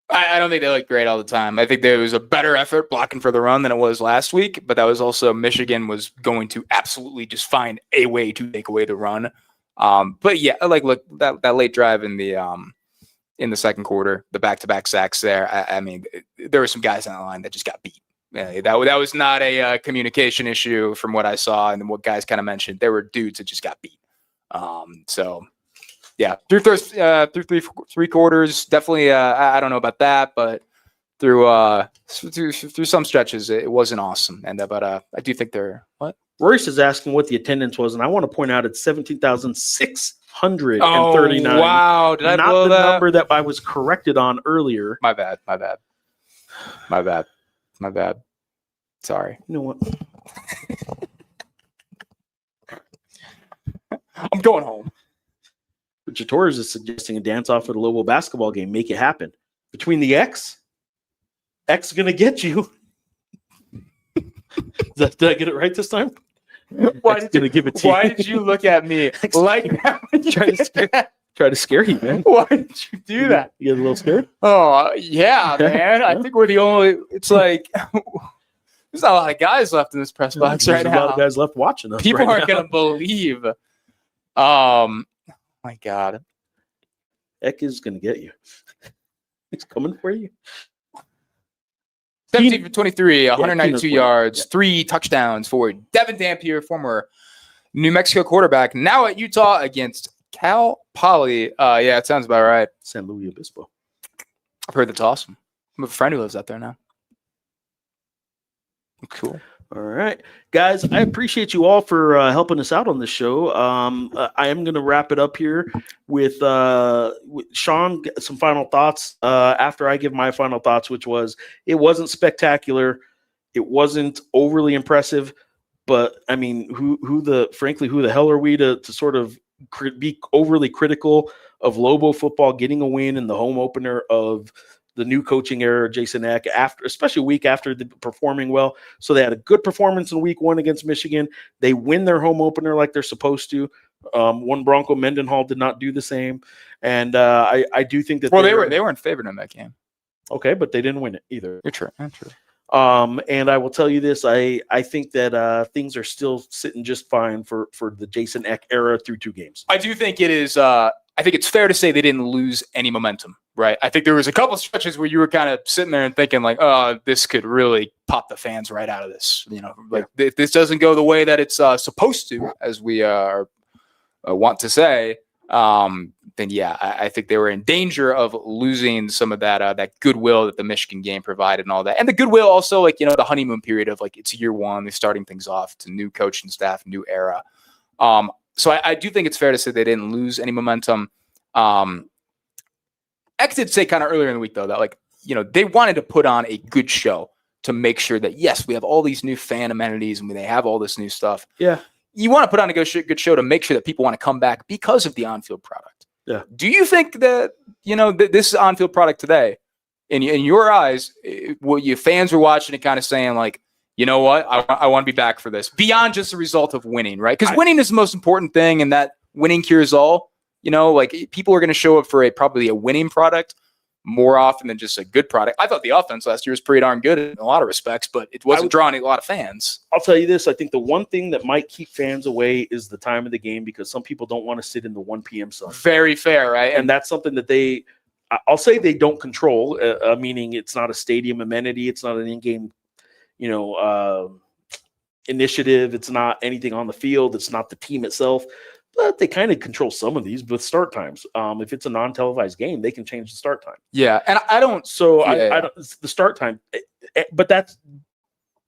I don't think they look great all the time. I think there was a better effort blocking for the run than it was last week, but that was also Michigan was going to absolutely just find a way to take away the run. But yeah, look, that late drive in the second quarter, the back-to-back sacks there. I mean, there were some guys on the line that just got beat. That was not a communication issue from what I saw and what guys kind of mentioned. There were dudes that just got beat. Yeah, through 3 quarters, definitely. I don't know about that, but through some stretches, it wasn't awesome. And but I do think they're what. Royce is asking what the attendance was, and I want to point out it's 17,639. Oh, wow! Did I blow not the that? number that I was corrected on earlier? My bad. Sorry. You know what? I'm going home. Richard Torres is suggesting a dance-off at a Lobo basketball game. Make it happen. Between the X is going to get you. Did I get it right this time? Why did you look at me like that? Try to scare you, man. Why did you do that? You get a little scared? Oh, yeah, man. I think we're the only – it's like there's not a lot of guys left in this press box right now. There's a lot of guys left watching us. People aren't going to believe. My God. Eck is going to get you. He's coming for you. 17 for 23, 192 yards, 3 touchdowns for Devin Dampier, former New Mexico quarterback, now at Utah against Cal Poly. Yeah, it sounds about right. San Luis Obispo. I've heard that's awesome. I have a friend who lives out there now. Cool. All right, guys, I appreciate you all for helping us out on this show. I am going to wrap it up here with Sean, some final thoughts after I give my final thoughts, which was it wasn't spectacular. It wasn't overly impressive, but I mean, who the hell are we to sort of be overly critical of Lobo football getting a win in the home opener of the new coaching era, Jason Eck, especially a week after performing well. So they had a good performance in week 1 against Michigan. They win their home opener like they're supposed to. One Bronco Mendenhall did not do the same. And I do think that they weren't favored in that game. Okay, but they didn't win it either. You're true. And I will tell you this, I think that things are still sitting just fine for the Jason Eck era through 2 games. I do think it is I think it's fair to say they didn't lose any momentum, right? I think there was a couple of stretches where you were kind of sitting there and thinking like, oh, this could really pop the fans right out of this. If this doesn't go the way that it's supposed to, as we want to say, then yeah, I think they were in danger of losing some of that goodwill that the Michigan game provided and all that. And the goodwill also, the honeymoon period of it's year 1, they're starting things off. It's a new coaching staff, new era. So I do think it's fair to say they didn't lose any momentum. X did say kind of earlier in the week, though, that they wanted to put on a good show to make sure that, yes, we have all these new fan amenities and they have all this new stuff. Yeah. You want to put on a good show to make sure that people want to come back because of the on-field product. Yeah. Do you think that, this on-field product today, in your eyes, what your fans were watching and kind of saying you know what? I want to be back for this beyond just the result of winning, right? Because winning is the most important thing, and that winning cures all. People are going to show up for probably a winning product more often than just a good product. I thought the offense last year was pretty darn good in a lot of respects, but it wasn't drawing a lot of fans. I'll tell you this. I think the one thing that might keep fans away is the time of the game, because some people don't want to sit in the 1 p.m. sun. Very fair, right? And that's something that I'll say they don't control, meaning it's not a stadium amenity. It's not an in-game, initiative. It's not anything on the field. It's not the team itself. But they kind of control some of these with start times. If it's a non-televised game, they can change the start time. Yeah, and I don't. So I don't. The start time, but that's.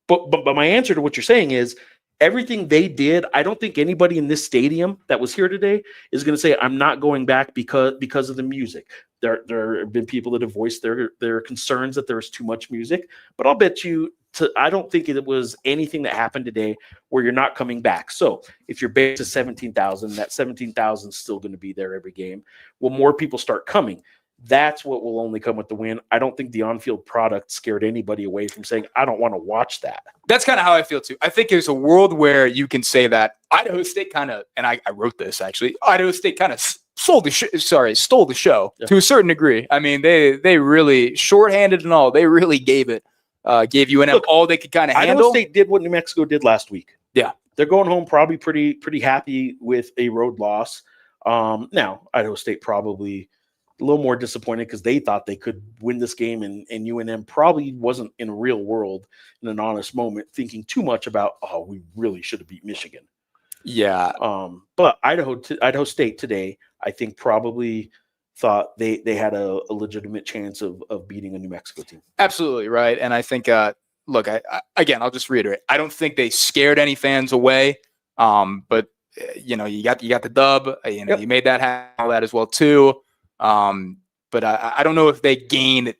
But my answer to what you're saying is everything they did. I don't think anybody in this stadium that was here today is going to say I'm not going back because of the music. There have been people that have voiced their concerns that there was too much music, but I'll bet you. I don't think it was anything that happened today where you're not coming back. So if your base is 17,000, that 17,000 is still going to be there every game. Will more people start coming? That's what will only come with the win. I don't think the on-field product scared anybody away from saying, I don't want to watch that. That's kind of how I feel too. I think there's a world where you can say that Idaho State kind of, and I wrote this actually, Idaho State kind of stole the show to a certain degree. I mean, they really, shorthanded and all, they really gave UNM all they could kind of handle. Idaho State did what New Mexico did last week. Yeah. They're going home probably pretty happy with a road loss. Now, Idaho State probably a little more disappointed because they thought they could win this game, and UNM probably wasn't in a real world, in an honest moment, thinking too much about, we really should have beat Michigan. Yeah. But Idaho State today, I think probably thought they had a legitimate chance of beating a New Mexico team. Absolutely, right. And I think, look, again, I'll just reiterate. I don't think they scared any fans away, but, you got the dub. Yep. You made that happen, all that as well, too. But I don't know if they gained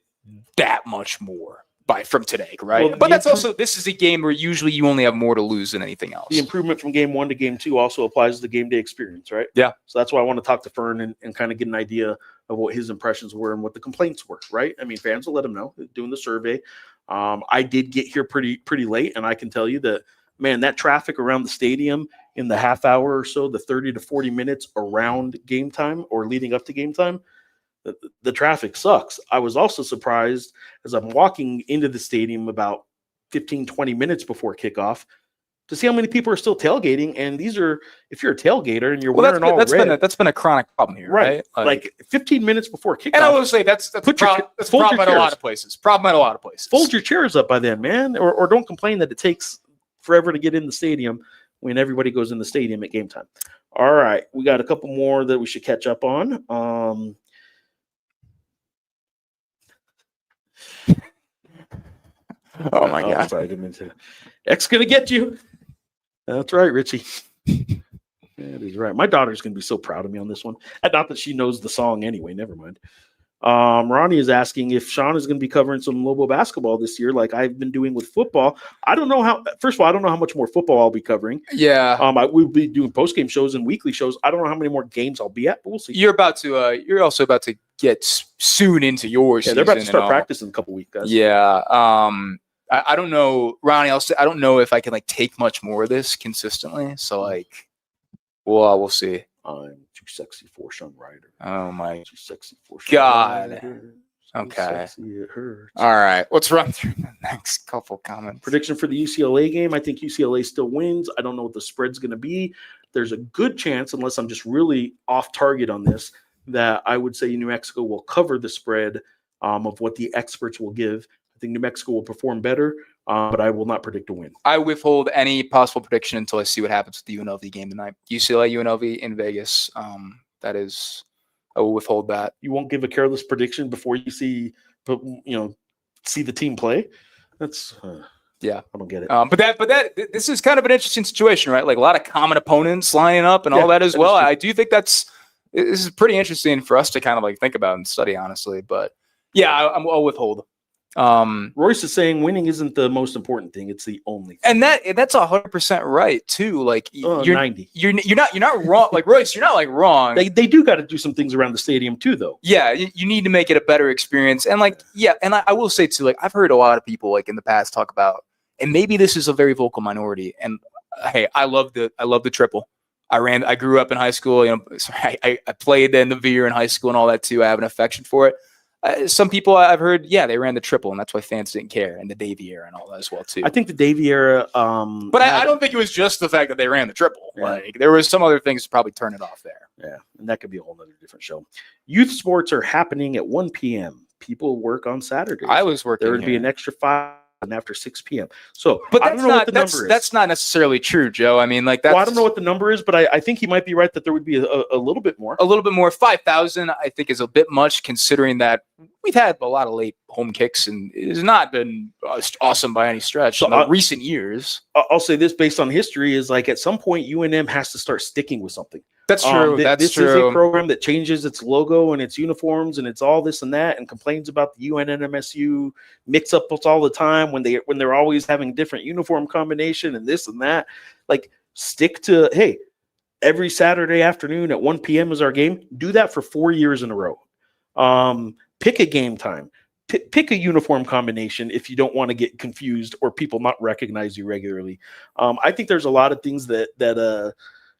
that much more from today, right? Well, but that's also, this is a game where usually you only have more to lose than anything else. The improvement from game 1 to game 2 also applies to the game day experience, right? Yeah. So that's why I want to talk to Fern and kind of get an idea of what his impressions were and what the complaints were, right? I mean, fans will let him know, doing the survey. I did get here pretty late, and I can tell you that, man, that traffic around the stadium in the half hour or so, the 30 to 40 minutes around game time or leading up to game time, the traffic sucks. I was also surprised as I'm walking into the stadium about 15, 20 minutes before kickoff to see how many people are still tailgating. And these are, if you're a tailgater and you're wearing all red. That's been a chronic problem here, right? Like 15 minutes before kickoff. And I will say that's a problem at a lot of places. Fold your chairs up by then, man. Or don't complain that it takes forever to get in the stadium when everybody goes in the stadium at game time. All right. We got a couple more that we should catch up on. Oh my God! Sorry, I didn't mean to. X gonna get you. That's right, Richie. That is right. My daughter's gonna be so proud of me on this one. Not that she knows the song anyway. Never mind. Ronnie is asking if Sean is going to be covering some Lobo basketball this year, like I've been doing with football. I don't know how. First of all, I don't know how much more football I'll be covering. Yeah. We'll be doing post-game shows and weekly shows. I don't know how many more games I'll be at, but we'll see. You're also about to get soon into yours. Yeah, they're about to start practice in a couple weeks, guys. Yeah. I don't know, Ronnie. I don't know if I can take much more of this consistently. So we'll see. I'm too sexy for Sean Reider. Oh my too sexy for God. Reider. Okay. Sexy, it hurts. All right. Let's run through the next couple comments. Prediction for the UCLA game. I think UCLA still wins. I don't know what the spread's going to be. There's a good chance, unless I'm just really off target on this, that I would say New Mexico will cover the spread of what the experts will give. I think New Mexico will perform better, but I will not predict a win. I withhold any possible prediction until I see what happens with the UNLV game tonight. UCLA, UNLV in Vegas. I will withhold that. You won't give a careless prediction before you see the team play. That's yeah, I don't get it. But this is kind of an interesting situation, right? Like a lot of common opponents lining up and all that as well. I do think this is pretty interesting for us to kind of think about and study, honestly. But yeah, I'll withhold. Royce is saying winning isn't the most important thing; it's the only thing. And that's 100% right too. You're 90. You're not wrong. Royce, you're not wrong. They do got to do some things around the stadium too, though. Yeah, you need to make it a better experience. And and I will say too, I've heard a lot of people in the past talk about, and maybe this is a very vocal minority. And hey, I love the triple. I grew up in high school. I played in the Veer in high school and all that too. I have an affection for it. Some people I've heard, they ran the triple, and that's why fans didn't care, and the Davey era and all that as well too. I think the Davey era, but I don't think it was just the fact that they ran the triple. Yeah. Like there was some other things to probably turn it off there. Yeah, and that could be a whole other different show. Youth sports are happening at 1 p.m. People work on Saturdays. I was working. There would be an extra 5 and after 6 p.m. So, but I don't know what the number is. That's not necessarily true, Joe. I mean, like that's. Well, I don't know what the number is, but I think he might be right that there would be a little bit more. A little bit more. 5,000, I think, is a bit much considering that we've had a lot of late home kicks, and it has not been awesome by any stretch in recent years. I'll say this based on history is like at some point UNM has to start sticking with something. That's true. This is a program that changes its logo and its uniforms and it's all this and that, and complains about the UNM-MSU mix-ups all the time when they're always having different uniform combination and this and that. Like, stick to, hey, every Saturday afternoon at 1 p.m. is our game. Do that for 4 years in a row. Pick a game time. Pick a uniform combination if you don't want to get confused or people not recognize you regularly. I think there's a lot of things that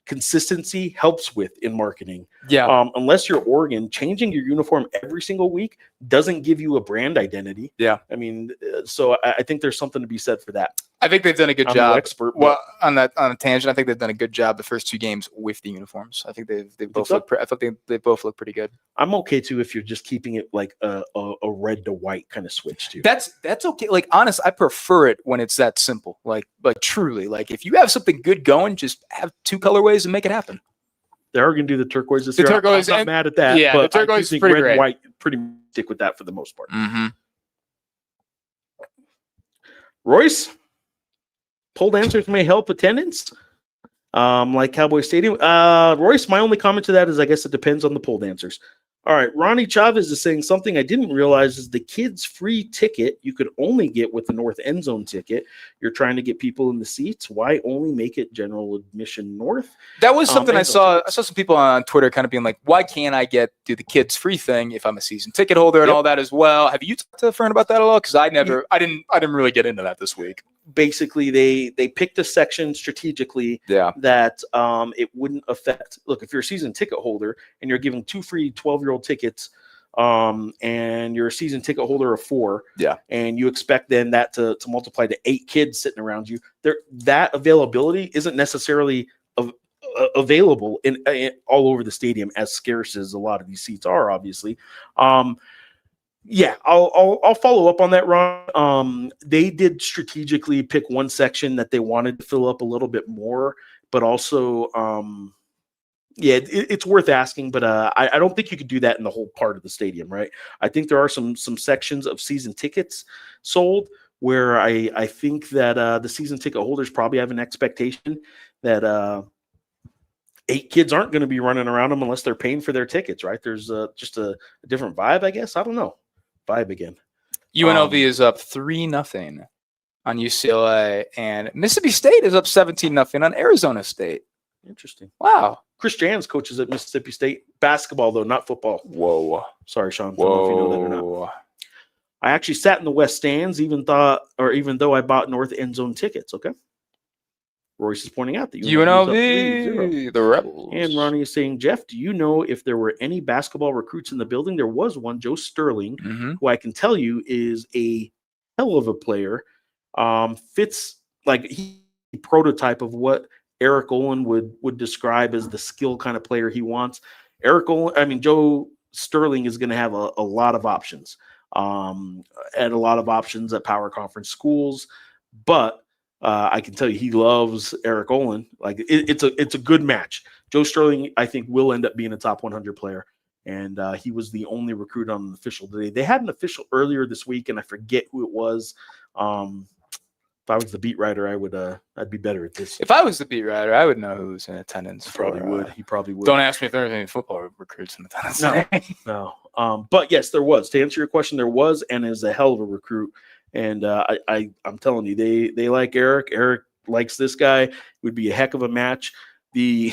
consistency helps with in marketing. Yeah. Unless you're Oregon, changing your uniform every single week doesn't give you a brand identity. Yeah. I mean, so I think there's something to be said for that. I think they've done a good I'm job. No expert, well, on a tangent, I think they've done a good job the first 2 games with the uniforms. I think they both look. I thought they both look pretty good. I'm okay too if you're just keeping it like a red to white kind of switch too. That's okay. Like honest, I prefer it when it's that simple. Like truly, like if you have something good going, just have 2 colorways and make it happen. They are going to do the turquoise this year. Turquoise, I'm not mad at that. Yeah, but the turquoise is red pretty great. White pretty stick with that for the most part. Mm-hmm. Royce, poll answers may help attendance, like Cowboy Stadium. Royce, my only comment to that is I guess it depends on the poll answers. All right, Ronnie Chavez is saying something I didn't realize is the kids' free ticket you could only get with the North End Zone ticket. You're trying to get people in the seats. Why only make it general admission North? That was something I saw. I saw some people on Twitter kind of being like, "Why can't I do the kids' free thing if I'm a season ticket holder and all that as well?" Have you talked to a friend about that at all? Because I didn't really get into that this week. Basically, they picked a section strategically that it wouldn't affect. Look, if you're a season ticket holder and you're giving 2 free 12-year-old tickets, and you're a season ticket holder of 4, and you expect then that to multiply to 8 kids sitting around you, that availability isn't necessarily available in all over the stadium, as scarce as a lot of these seats are, obviously. Yeah, I'll follow up on that, Ron. They did strategically pick one section that they wanted to fill up a little bit more, but also, it's worth asking. But I don't think you could do that in the whole part of the stadium, right? I think there are some sections of season tickets sold where I think that the season ticket holders probably have an expectation that 8 kids aren't going to be running around them unless they're paying for their tickets, right? There's just a different vibe, I guess. I don't know. Vibe again. UNLV is up 3-0 on UCLA, and Mississippi State is up 17-0 on Arizona State. Interesting. Wow. Chris Jans coaches at Mississippi State. Basketball, though, not football. Whoa. Sorry, Sean. I don't know if you know that or not. I actually sat in the West Stands, even though I bought North End Zone tickets. Okay. Royce is pointing out that UNLV, the Rebels. And Ronnie is saying, Geoff, do you know if there were any basketball recruits in the building? There was one, Joe Sterling, who I can tell you is a hell of a player. Fits like he prototype of what Eric Olin would describe as the skill kind of player he wants. Joe Sterling is going to have a lot of options, and a lot of options at power conference schools, but I can tell you he loves Eric Olin. Like it's a good match. Joe Sterling, I think, will end up being a top 100 player, and he was the only recruit on an official today. They had an official earlier this week, and I forget who it was. If I was the beat writer, I'd be better at this. If I was the beat writer, I would know who's in attendance. He probably would. Don't ask me if there are any football recruits in attendance. No. But yes, there was. To answer your question, there was, and is a hell of a recruit. And I'm telling you, they like Eric. Eric likes this guy. It would be a heck of a match. The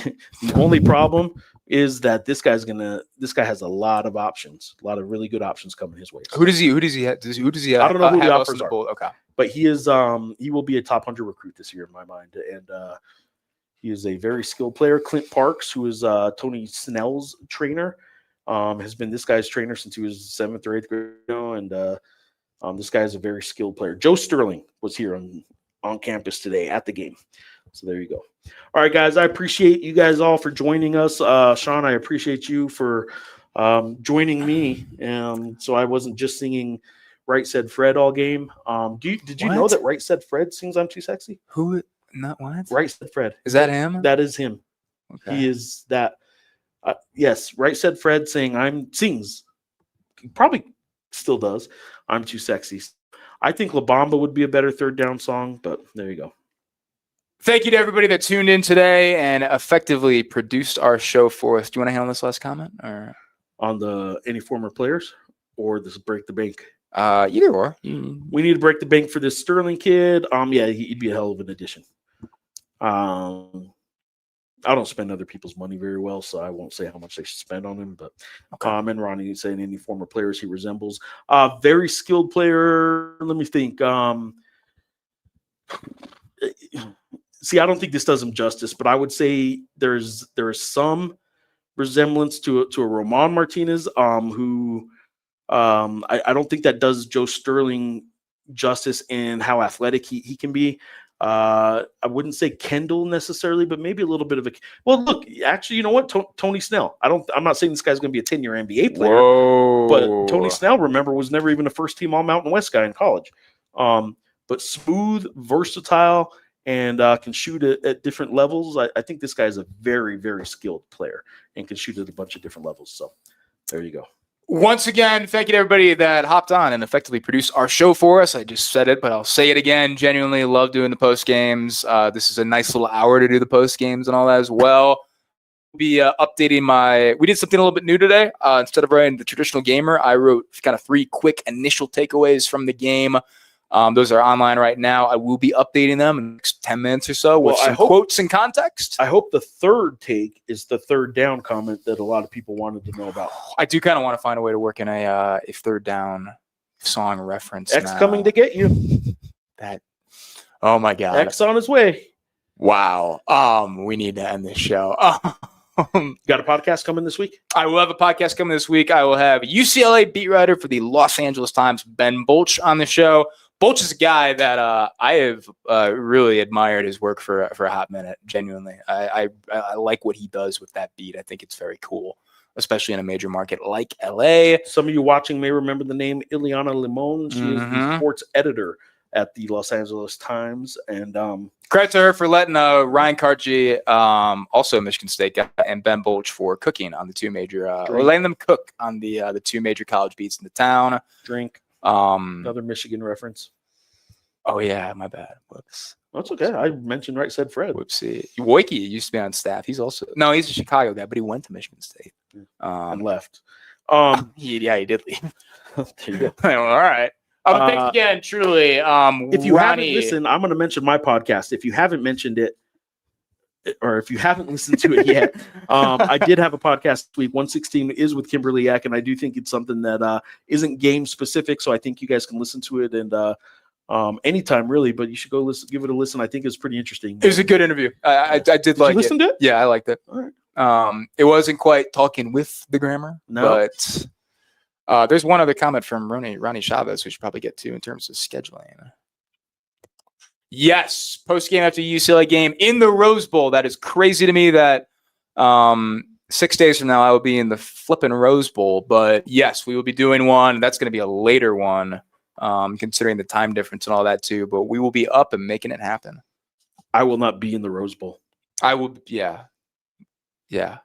only problem is that this guy has a lot of options, a lot of really good options coming his way. Who does he have? I don't know who the offers are. Okay, but he will be a top 100 recruit this year in my mind, and he is a very skilled player. Clint Parks, who is Tony Snell's trainer, has been this guy's trainer since he was 7th or 8th grade, and this guy is a very skilled player. Joe Sterling was here on campus today at the game. So there you go. All right, guys, I appreciate you guys all for joining us. Sean, I appreciate you for joining me. So I wasn't just singing Right Said Fred all game. Did you know that Right Said Fred sings I'm Too Sexy? Who? Not what? Right Said Fred. Is that him? That is him. Okay. He is that. Yes, Right Said Fred sings. He probably still does. I'm Too Sexy. I think La Bamba would be a better third down song, but there you go. Thank you to everybody that tuned in today and effectively produced our show for us. Do you want to handle this last comment or on the any former players or this break the bank? Either or. We need to break the bank for this Sterling kid. Yeah, he'd be a hell of an addition. I don't spend other people's money very well, so I won't say how much they should spend on him. But and Ronnie saying any former players he resembles. Very skilled player. Let me think. See, I don't think this does him justice, but I would say there is some resemblance to a Roman Martinez, who I don't think that does Joe Sterling justice in how athletic he can be. I wouldn't say Kendall necessarily, but maybe a little bit of a. Well, look, actually, you know what? Tony Snell. I'm not saying this guy's going to be a 10-year NBA player, but Tony Snell, remember, was never even a first-team All-Mountain West guy in college. But smooth, versatile, and can shoot at different levels. I think this guy is a very, very skilled player and can shoot at a bunch of different levels. So there you go. Once again, thank you to everybody that hopped on and effectively produced our show for us. I just said it, but I'll say it again. Genuinely love doing the post games. This is a nice little hour to do the post games and all that as well. We'll be updating we did something a little bit new today. Instead of writing the traditional gamer, I wrote kind of 3 quick initial takeaways from the game. Those are online right now. I will be updating them in the next 10 minutes or so with some quotes and context. I hope the third take is the third down comment that a lot of people wanted to know about. I do kind of want to find a way to work in a third down song reference. X coming to get you. Oh my God. X on his way. Wow. We need to end this show. Got a podcast coming this week? I will have a podcast coming this week. I will have UCLA beat writer for the Los Angeles Times, Ben Bolch, on the show. Bolch is a guy that I have really admired his work for a hot minute. Genuinely, I like what he does with that beat. I think it's very cool, especially in a major market like LA. Some of you watching may remember the name Ileana Limon. She is the sports editor at the Los Angeles Times, and credit to her for letting Ryan Karchi, also a Michigan State guy, and Ben Bolch for cooking on the 2 major, or letting them cook on the 2 major college beats in the town. Drink. Another Michigan reference. Oh yeah, my bad. Whoops. That's okay. I mentioned Right Said Fred. Whoopsie. Woike used to be on staff. He's a Chicago guy, but he went to Michigan State. And left. He did leave. There you go. All right. Thanks again, truly. If you haven't listened, I'm going to mention my podcast. If you haven't mentioned it, or if you haven't listened to it yet, I did have a podcast this week. 116 is with Kimberly Eck, and I do think it's something that isn't game specific. So I think you guys can listen to it and anytime really, but you should go give it a listen. I think it's pretty interesting. It was a good interview. I did like it. Listen to it? Yeah, I liked it. All right. It wasn't quite talking with the grammar, but there's one other comment from Ronnie Chavez we should probably get to in terms of scheduling. Yes, post-game after UCLA game in the Rose Bowl. That is crazy to me that 6 days from now I will be in the flipping Rose Bowl. But yes, we will be doing one. That's going to be a later one, considering the time difference and all that too. But we will be up and making it happen. I will not be in the Rose Bowl. I will. Yeah.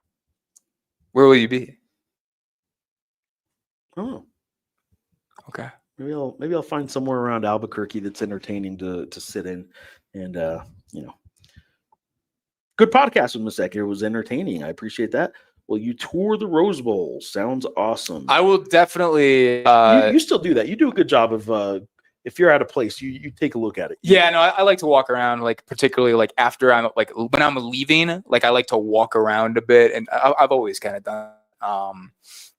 Where will you be? Oh. Okay. Maybe I'll find somewhere around Albuquerque that's entertaining to sit in, and good podcast with Miss Ecker. It was entertaining. I appreciate that. Well, you tour the Rose Bowl. Sounds awesome. I will definitely. You still do that. You do a good job of. If you're at a place, you take a look at it. Yeah, no, I like to walk around, like particularly like after I'm like when I'm leaving, like I like to walk around a bit, and I've always kind of done.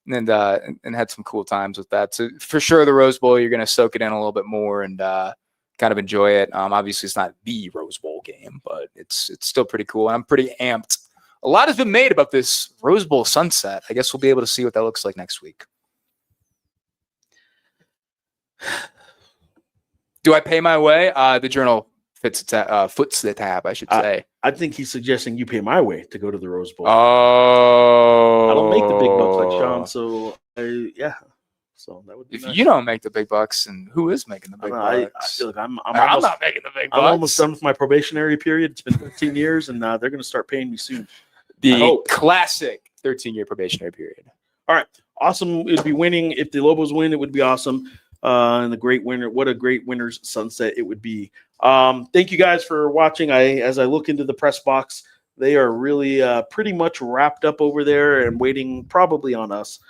And had some cool times with that. So for sure, the Rose Bowl, you're going to soak it in a little bit more and kind of enjoy it. Obviously, it's not the Rose Bowl game, but it's still pretty cool. And I'm pretty amped a lot has been made about this Rose Bowl sunset. I guess we'll be able to see what that looks like next week. Do I pay my way? The Journal foots the tab, I should say. I think he's suggesting you pay my way to go to the Rose Bowl. Oh. I don't make the big bucks like Sean, so yeah. So that would be if nice. you don't make the big bucks, and who is making the big bucks? Look, I'm not making the big bucks. I'm almost done with my probationary period. It's been 13 years, and they're going to start paying me soon. The classic 13-year probationary period. All right. Awesome. It'd be winning. If the Lobos win, it would be awesome. And the great winner. What a great winner's sunset it would be. Thank you guys for watching. As I look into the press box, they are really pretty much wrapped up over there and waiting probably on us.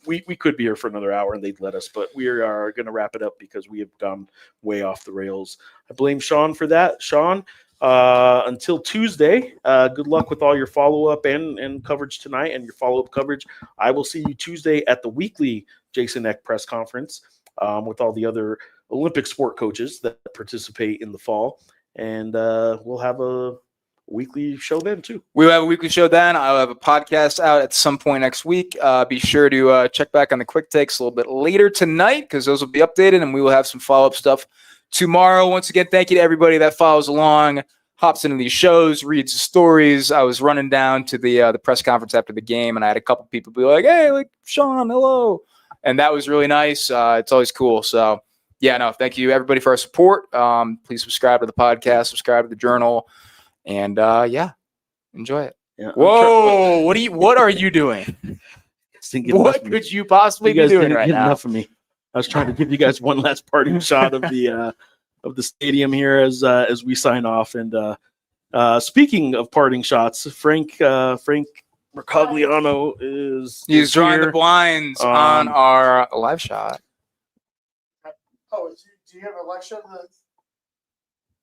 We could be here for another hour and they'd let us, but we are going to wrap it up because we have gone way off the rails. I blame Sean for that. Sean, until Tuesday, good luck with all your follow-up and coverage tonight and your follow-up coverage. I will see you Tuesday at the weekly Jason Eck press conference with all the other Olympic sport coaches that participate in the fall. And we'll have a weekly show then too. We'll have a weekly show then. I'll have a podcast out at some point next week. Be sure to check back on the quick takes a little bit later tonight because those will be updated and we will have some follow-up stuff tomorrow. Once again, thank you to everybody that follows along, hops into these shows, reads the stories. I was running down to the press conference after the game and I had a couple people be like, hey, like Sean, hello. And that was really nice. It's always cool. So yeah, no, thank you everybody for our support. Please subscribe to the podcast, subscribe to the Journal. And yeah, enjoy it. Yeah, whoa! What are you doing? What could you possibly be doing right now? Enough of me. I was trying to give you guys one last parting shot of the stadium here as we sign off. And speaking of parting shots, Frank Mercogliano he's drawing the blinds on our live shot. Oh, do you have a live shot?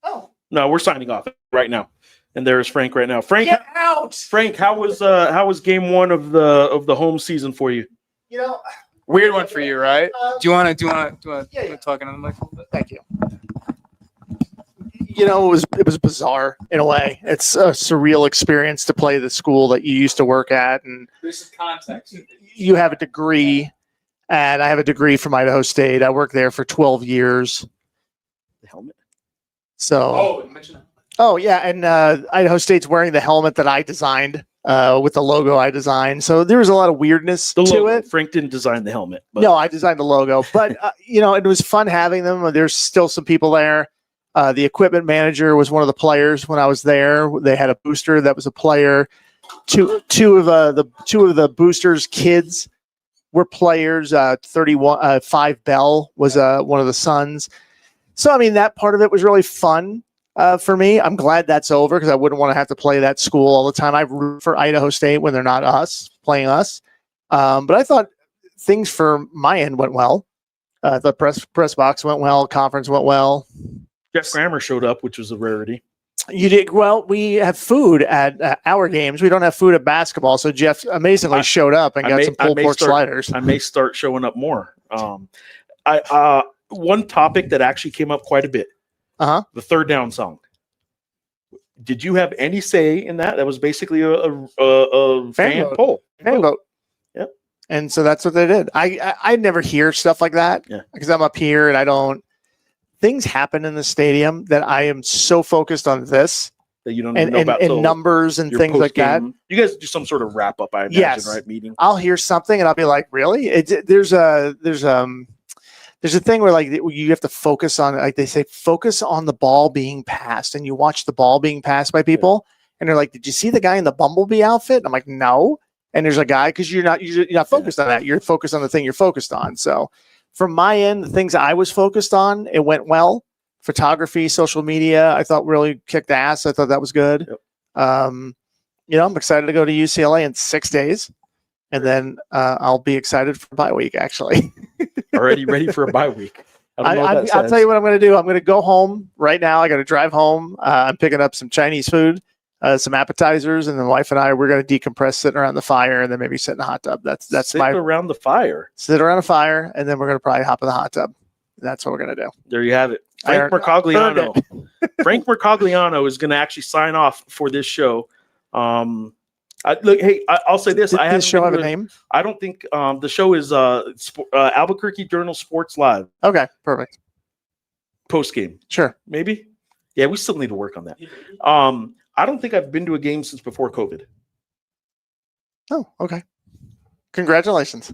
Oh. No, we're signing off right now. And there's Frank right now. Frank, get out. Frank, how was game one of the home season for you? You know, weird one for you, right? Do you want to talk into the mic a little bit? Thank you. You know, it was bizarre in a way. It's a surreal experience to play the school that you used to work at, and there's some context. You have a degree, and I have a degree from Idaho State. I worked there for 12 years. The helmet. So, yeah, and Idaho State's wearing the helmet that I designed with the logo I designed. So there was a lot of weirdness to it. Frank didn't design the helmet. But. No, I designed the logo. But, you know, it was fun having them. There's still some people there. The equipment manager was one of the players when I was there. They had a booster that was a player. Two of the boosters' kids were players. 5 Bell was one of the sons. So, I mean, that part of it was really fun for me. I'm glad that's over because I wouldn't want to have to play that school all the time. I root for Idaho State when they're not playing us. But I thought things for my end went well. The press box went well. Conference went well. Geoff Grammer showed up, which was a rarity. You did well. We have food at our games. We don't have food at basketball. So Geoff amazingly showed up and got some pulled pork sliders. I may start showing up more. One topic that actually came up quite a bit. The third down song. Did you have any say in that? That was basically a fan poll. Fan vote. Yep. And so that's what they did. I never hear stuff like that because I'm up here and I don't. Things happen in the stadium that I am so focused on this that you don't even know about and numbers and things like that. You guys do some sort of wrap up, I imagine, right? Meeting. I'll hear something and I'll be like, really? There's a thing where like you have to focus on, like they say, focus on the ball being passed, and you watch the ball being passed by people, and they're like, "Did you see the guy in the bumblebee outfit?" And I'm like, "No." And there's a guy because you're not focused on that. You're focused on the thing you're focused on. So, from my end, the things I was focused on, it went well. Photography, social media, I thought really kicked ass. I thought that was good. Yep. I'm excited to go to UCLA in 6 days. And then I'll be excited for bye week, actually. Already ready for a bye week. I'll tell you what I'm going to do. I'm going to go home right now. I got to drive home. I'm picking up some Chinese food, some appetizers, and the wife and I, we're going to decompress sitting around the fire and then maybe sit in the hot tub. Around the fire. Sit around a fire, and then we're going to probably hop in the hot tub. That's what we're going to do. There you have it. Frank Mercogliano. Frank Mercogliano is going to actually sign off for this show. I'll say this. Did I haven't this show been have a to- name? I don't think the show is Albuquerque Journal Sports Live Okay, perfect. Postgame. Sure. Maybe. Yeah, we still need to work on that. I don't think I've been to a game since before COVID. Oh, okay. Congratulations.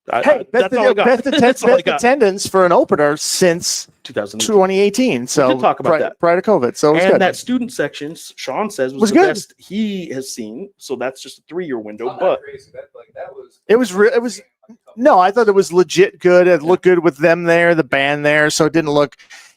That's all I got. Best attendance for an opener since 2018. So did talk about that. prior to COVID. So it was And good. that student section, Sean says, was the good. best he has seen. So that's just a 3-year window. But No, I thought it was legit good. It looked good with them there, the band there. So it didn't look,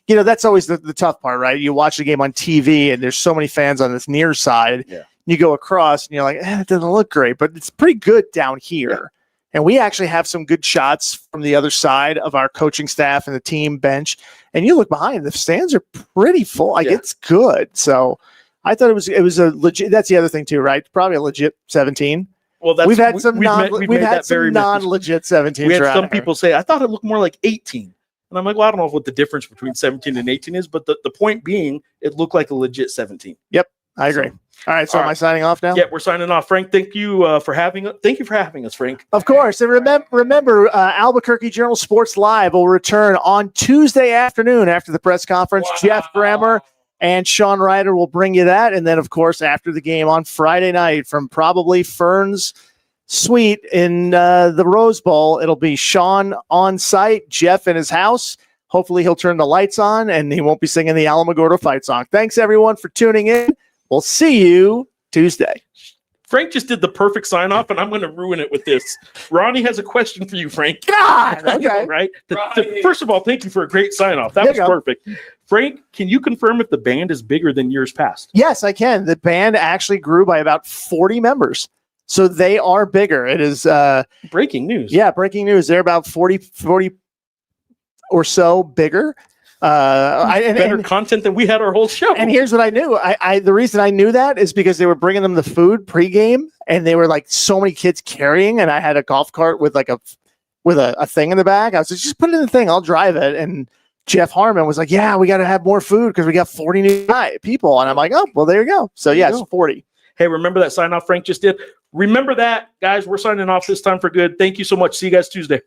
that's always the tough part, right? You watch the game on TV and there's so many fans on this near side. Yeah. You go across and you're like, it doesn't look great, but it's pretty good down here. Yeah. And we actually have some good shots from the other side of our coaching staff and the team bench. And you look behind, the stands are pretty full. Like it's good. So I thought it was a legit. That's the other thing too, right? Probably a legit 17. Well, we've had some non-legit 17. We had some people say, I thought it looked more like 18. And I'm like, well, I don't know what the difference between 17 and 18 is, but the point being, it looked like a legit 17. Yep, I agree. All right, so am I signing off now? Yeah, we're signing off. Frank, thank you for having us, Frank. Of course. And remember, Albuquerque Journal Sports Live will return on Tuesday afternoon after the press conference. Wow. Geoff Grammer and Sean Reider will bring you that. And then, of course, after the game on Friday night from probably Fern's Suite in the Rose Bowl, it'll be Sean on site, Geoff in his house. Hopefully he'll turn the lights on and he won't be singing the Alamogordo fight song. Thanks, everyone, for tuning in. We'll see you Tuesday. Frank just did the perfect sign off, and I'm going to ruin it with this. Ronnie has a question for you, Frank. God, okay. Right? First of all, thank you for a great sign off. That was perfect. Frank, can you confirm if the band is bigger than years past? Yes, I can. The band actually grew by about 40 members. So they are bigger. It is breaking news. Yeah, breaking news. They're about 40 or so bigger. Better content than we had our whole show. And here's what I knew. The reason I knew that is because they were bringing them the food pregame, and they were like so many kids carrying, and I had a golf cart with like a thing in the back. I was like, just put it in the thing, I'll drive it. And Jeff Harmon was like, yeah, we got to have more food because we got 40 new people. And I'm like, oh, well, there you go. So yes, 40. Hey, remember that sign off Frank just did? Remember that, guys. We're signing off this time for good. Thank you so much. See you guys Tuesday.